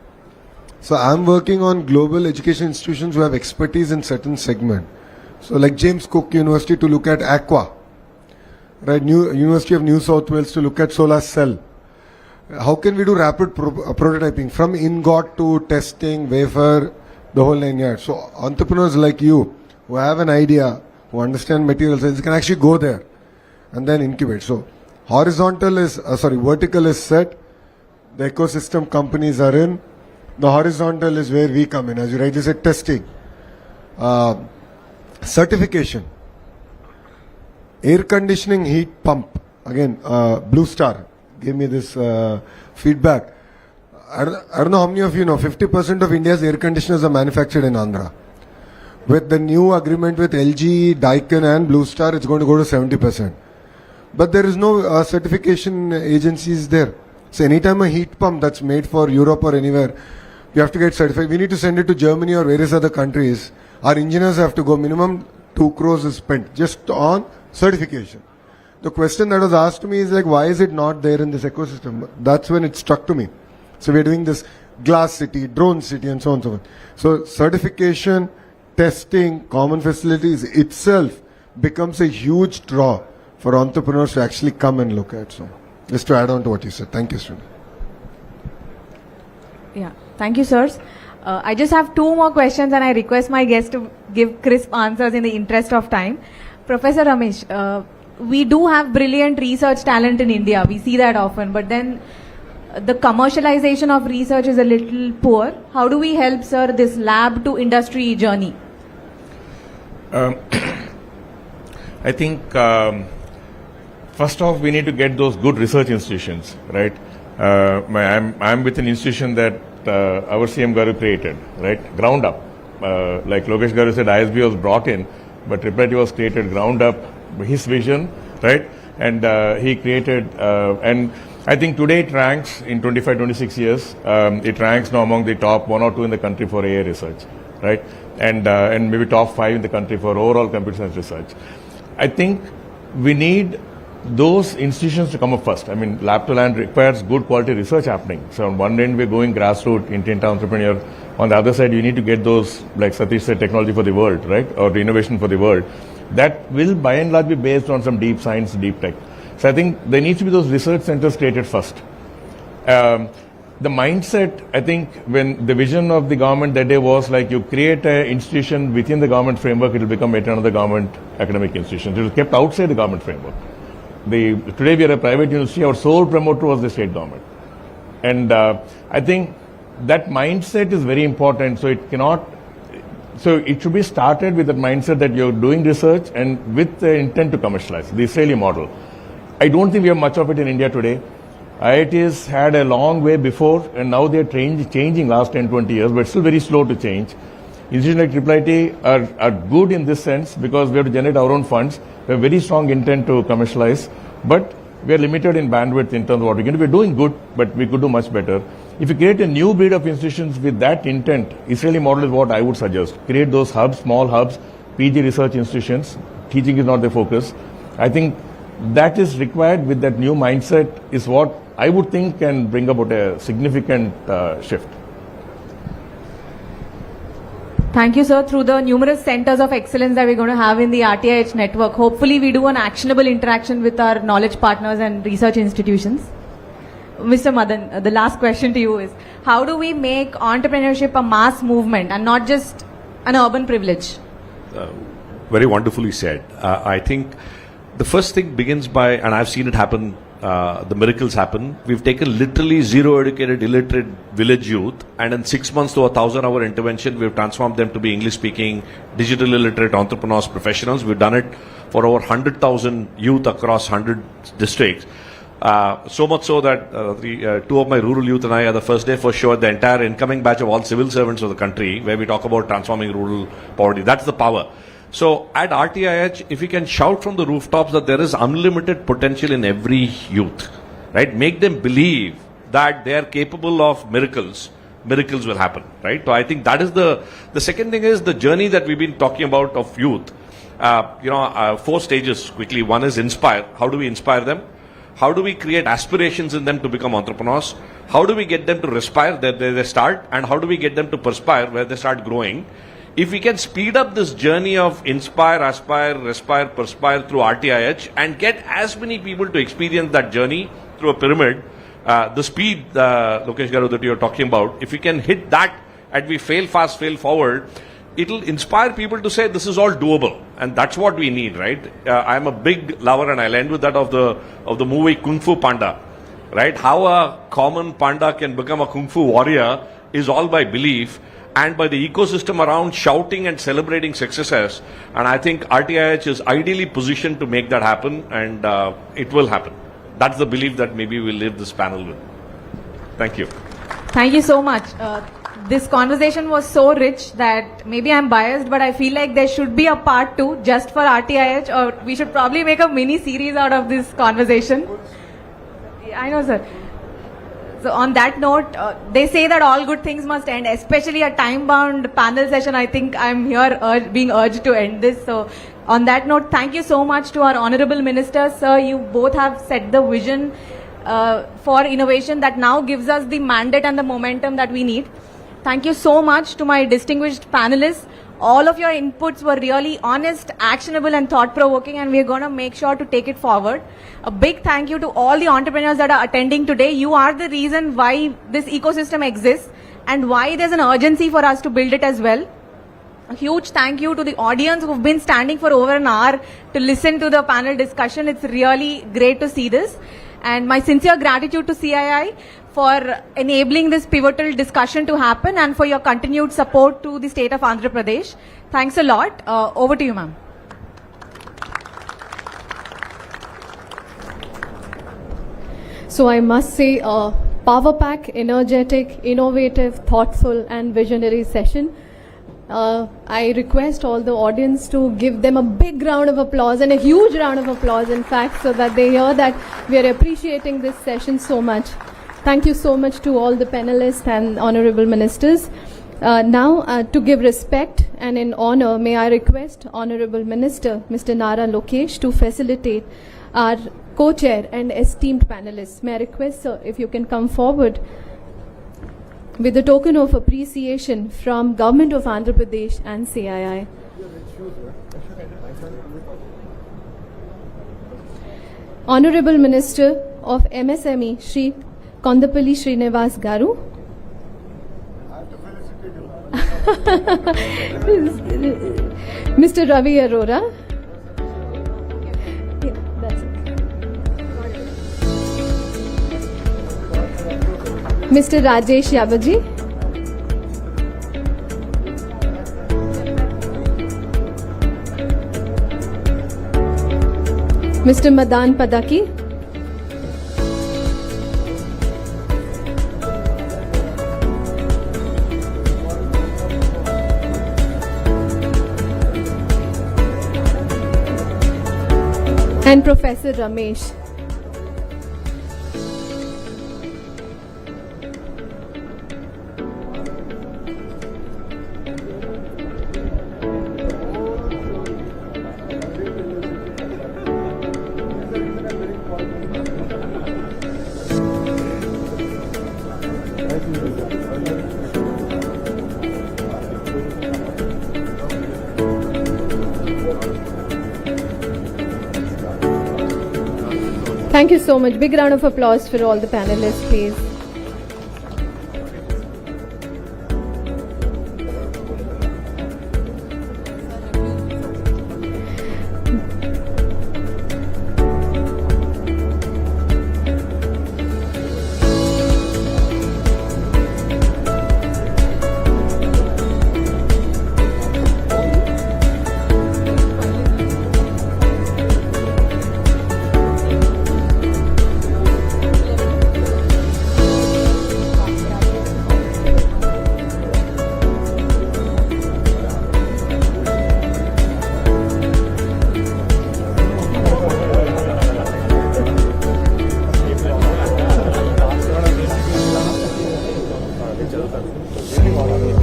So I'm working on global education institutions who have expertise in certain segment. So like James Cook University to look at aqua. right? University of New South Wales to look at solar cell. How can we do rapid prototyping from ingot to testing, wafer, the whole 9 yards? So entrepreneurs like you who have an idea, who understand material science, can actually go there and then incubate. So vertical is set. The ecosystem companies are in. The horizontal is where we come in, as you rightly said, testing, certification, air conditioning heat pump. Again, Blue Star gave me this feedback. I don't know how many of you know, 50% of India's air conditioners are manufactured in Andhra. With the new agreement with LG, Daikin and Blue Star, it's going to go to 70%. But there is no certification agencies there. So anytime a heat pump that's made for Europe or anywhere, you have to get certified. We need to send it to Germany or various other countries. Our engineers have to go, minimum 2 crores is spent just on certification. The question that was asked to me is like, why is it not there in this ecosystem? That's when it struck to me. So we're doing this glass city, drone city and so on and so forth. So certification, testing, common facilities itself becomes a huge draw for entrepreneurs to actually come and look at. So just to add on to what you said. Thank you, Srini. Yeah, thank you, sirs. I just have 2 more questions and I request my guests to give crisp answers in the interest of time. Professor Ramesh, we do have brilliant research talent in India. We see that often, but then the commercialization of research is a little poor. How do we help, sir, this lab to industry journey? I think first off, we need to get those good research institutions, right? I'm with an institution that our CM Garu created, right? Ground up. Like Lokesh Garu said, ISB was brought in, but Tripartite was created ground up, his vision, right? And he created, and I think today it ranks in 25, 26 years, it ranks now among the top 1 or 2 in the country for AI research, right? And maybe top 5 in the country for overall computer science research. I think we need those institutions to come up first. I mean, lab to land requires good quality research happening. So on one end, we're going grassroots, intent entrepreneur. On the other side, you need to get those, like Satish said, technology for the world, right? Or the innovation for the world. That will by and large be based on some deep science, deep tech. So I think there needs to be those research centers created first. The mindset, I think, when the vision of the government that day was like you create an institution within the government framework, it will become yet another government academic institution. It was kept outside the government framework. Today we are a private university, our sole promoter was the state government. And I think that mindset is very important. So it should be started with that mindset that you're doing research and with the intent to commercialize, the Israeli model. I don't think we have much of it in India today. IITs had a long way before and now they're changing last 10, 20 years, but still very slow to change. Institutions like Tripartite are good in this sense because we have to generate our own funds. We have very strong intent to commercialize, but we are limited in bandwidth in terms of what we can do. We're doing good, but we could do much better. If you create a new breed of institutions with that intent, Israeli model is what I would suggest. Create those hubs, small hubs, PG research institutions. Teaching is not the focus. I think that is required with that new mindset is what I would think can bring about a significant shift. Thank you, sir. Through the numerous centers of excellence that we're going to have in the RTIH network, hopefully we do an actionable interaction with our knowledge partners and research institutions. Mr. Madan, the last question to you is, how do we make entrepreneurship a mass movement and not just an urban privilege? Very wonderfully said. I think the first thing begins by, and I've seen it happen, the miracles happen. We've taken literally zero educated, illiterate village youth, and in 6 months to a 1,000-hour intervention, we've transformed them to be English speaking, digital illiterate entrepreneurs, professionals. We've done it for over 100,000 youth across 100 districts. So much so that 2 of my rural youth and I are the first day for sure, the entire incoming batch of all civil servants of the country, where we talk about transforming rural poverty. That's the power. So at RTIH, if we can shout from the rooftops that there is unlimited potential in every youth, right? Make them believe that they are capable of miracles, miracles will happen, right? So I think that is the second thing is the journey that we've been talking about of youth. 4 stages quickly. One is inspire. How do we inspire them? How do we create aspirations in them to become entrepreneurs? How do we get them to respire where they start? And how do we get them to perspire where they start growing? if we can speed up this journey of inspire, aspire, respire, perspire through RTIH and get as many people to experience that journey through a pyramid, the speed, Lokesh Garu, that you're talking about, if we can hit that and we fail fast, fail forward, it'll inspire people to say this is all doable, and that's what we need, right? I'm a big lover, and I'll end with that of the movie Kung Fu Panda, right? How a common panda can become a Kung Fu warrior is all by belief and by the ecosystem around shouting and celebrating successes. And I think RTIH is ideally positioned to make that happen, and it will happen. That's the belief that maybe we'll leave this panel with. Thank you. Thank you so much. This conversation was so rich that maybe I'm biased, but I feel like there should be a part 2 just for RTIH, or we should probably make a mini series out of this conversation. I know, sir. So on that note, they say that all good things must end, especially a time-bound panel session. I think I'm here being urged to end this. So on that note, thank you so much to our honorable ministers. Sir, you both have set the vision for innovation that now gives us the mandate and the momentum that we need. Thank you so much to my distinguished panelists. All of your inputs were really honest, actionable and thought-provoking, and we're going to make sure to take it forward. A big thank you to all the entrepreneurs that are attending today. You are the reason why this ecosystem exists and why there's an urgency for us to build it as well. A huge thank you to the audience who've been standing for over an hour to listen to the panel discussion. It's really great to see this. And my sincere gratitude to CII for enabling this pivotal discussion to happen and for your continued support to the state of Andhra Pradesh. Thanks a lot. Over to you, ma'am. So I must say, power pack, energetic, innovative, thoughtful and visionary session. I request all the audience to give them a big round of applause, and a huge round of applause in fact, so that they hear that we are appreciating this session so much. Thank you so much to all the panelists and honorable ministers. Now to give respect and in honor, may I request Honorable Minister Mr. Nara Lokesh to facilitate our co-chair and esteemed panelists. May I request, sir, if you can come forward with a token of appreciation from Government of Andhra Pradesh and CII. Honorable Minister of MSME, Shri Kondapalli Srinivas Garu. Mr. Ravi Arora. Yeah, that's it. Mr. Rajesh Yabaji. Mr. Madan Padaki. And Professor Ramesh. Thank you so much. Big round of applause for all the panelists, please.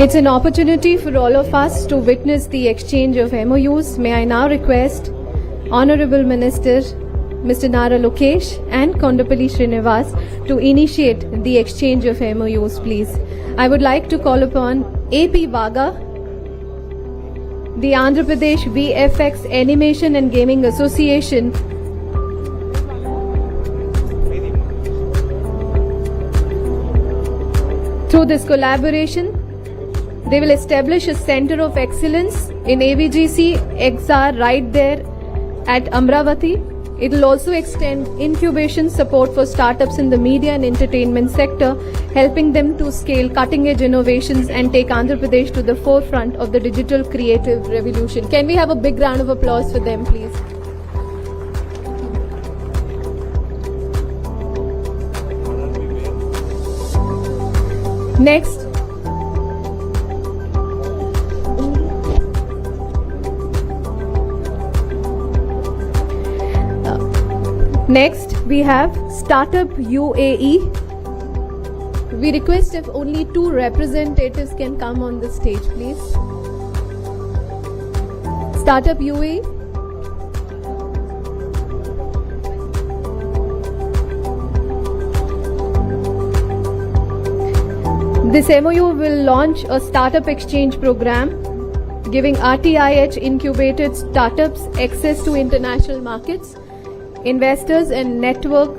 It's an opportunity for all of us to witness the exchange of MOUs. May I now request Honorable Minister Mr. Nara Lokesh and Kondapalli Srinivas to initiate the exchange of MOUs, please. I would like to call upon AP Vaga, the Andhra Pradesh VFX Animation and Gaming Association through this collaboration, they will establish a center of excellence in AVGC XR right there at Amravati. It will also extend incubation support for startups in the media and entertainment sector, helping them to scale cutting-edge innovations and take Andhra Pradesh to the forefront of the digital creative revolution. Can we have a big round of applause for them, please? Next, we have Startup UAE. We request if only 2 representatives can come on the stage, please. Startup UAE. This MOU will launch a startup exchange program giving RTIH incubated startups access to international markets, investors and network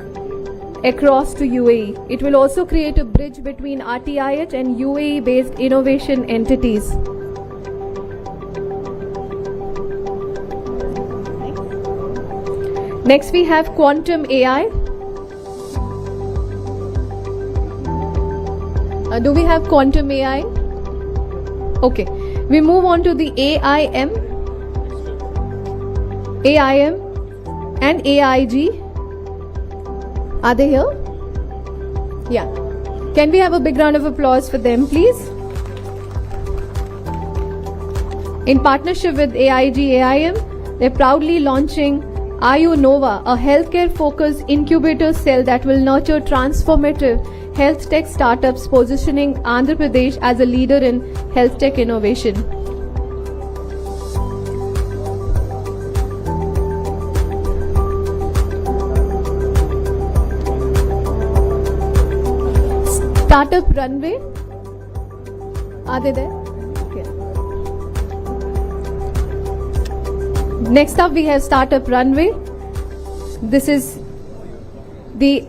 across to UAE. It will also create a bridge between RTIH and UAE based innovation entities. Next we have Quantum AI. Do we have Quantum AI? Okay. We move on to the AIM and AIG. Are they here? Yeah. Can we have a big round of applause for them, please? In partnership with AIG AIM, they're proudly launching IU Nova, a healthcare-focused incubator cell that will nurture transformative health tech startups, positioning Andhra Pradesh as a leader in health tech innovation. Startup Runway. Are they there? Okay. Next up we have Startup Runway. This is the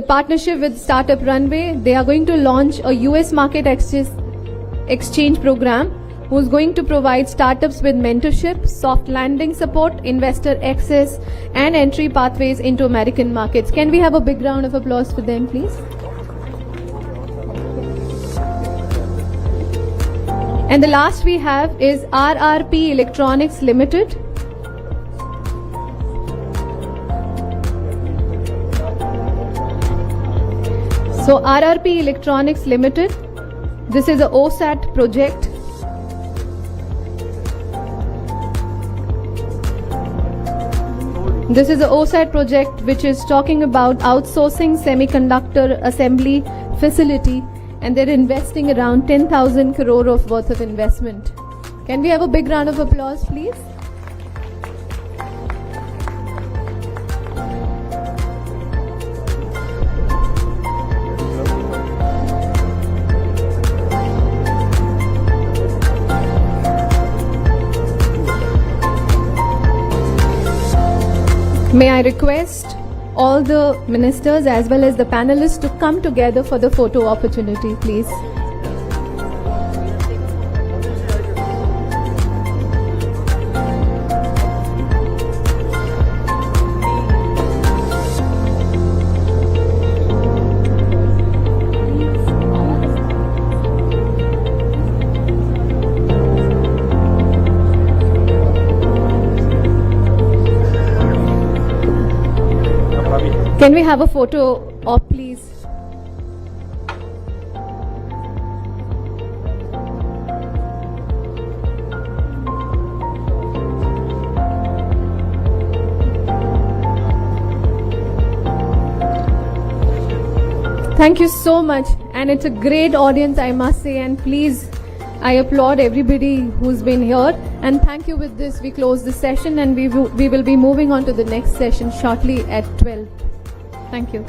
partnership with Startup Runway. They are going to launch a US market exchange program who's going to provide startups with mentorship, soft landing support, investor access and entry pathways into American markets. Can we have a big round of applause for them, please? And the last we have is RRP Electronics Limited. So RRP Electronics Limited, this is a OSAT project. This is a OSAT project which is talking about outsourcing semiconductor assembly facility, and they're investing around 10,000 crore of worth of investment. Can we have a big round of applause, please? May I request all the ministers as well as the panelists to come together for the photo opportunity, please. Can we have a photo op, please? Thank you so much, and it's a great audience, I must say, and please, I applaud everybody who's been here, and thank you. With this, we close the session, and we will be moving on to the next session shortly at 12. Thank you.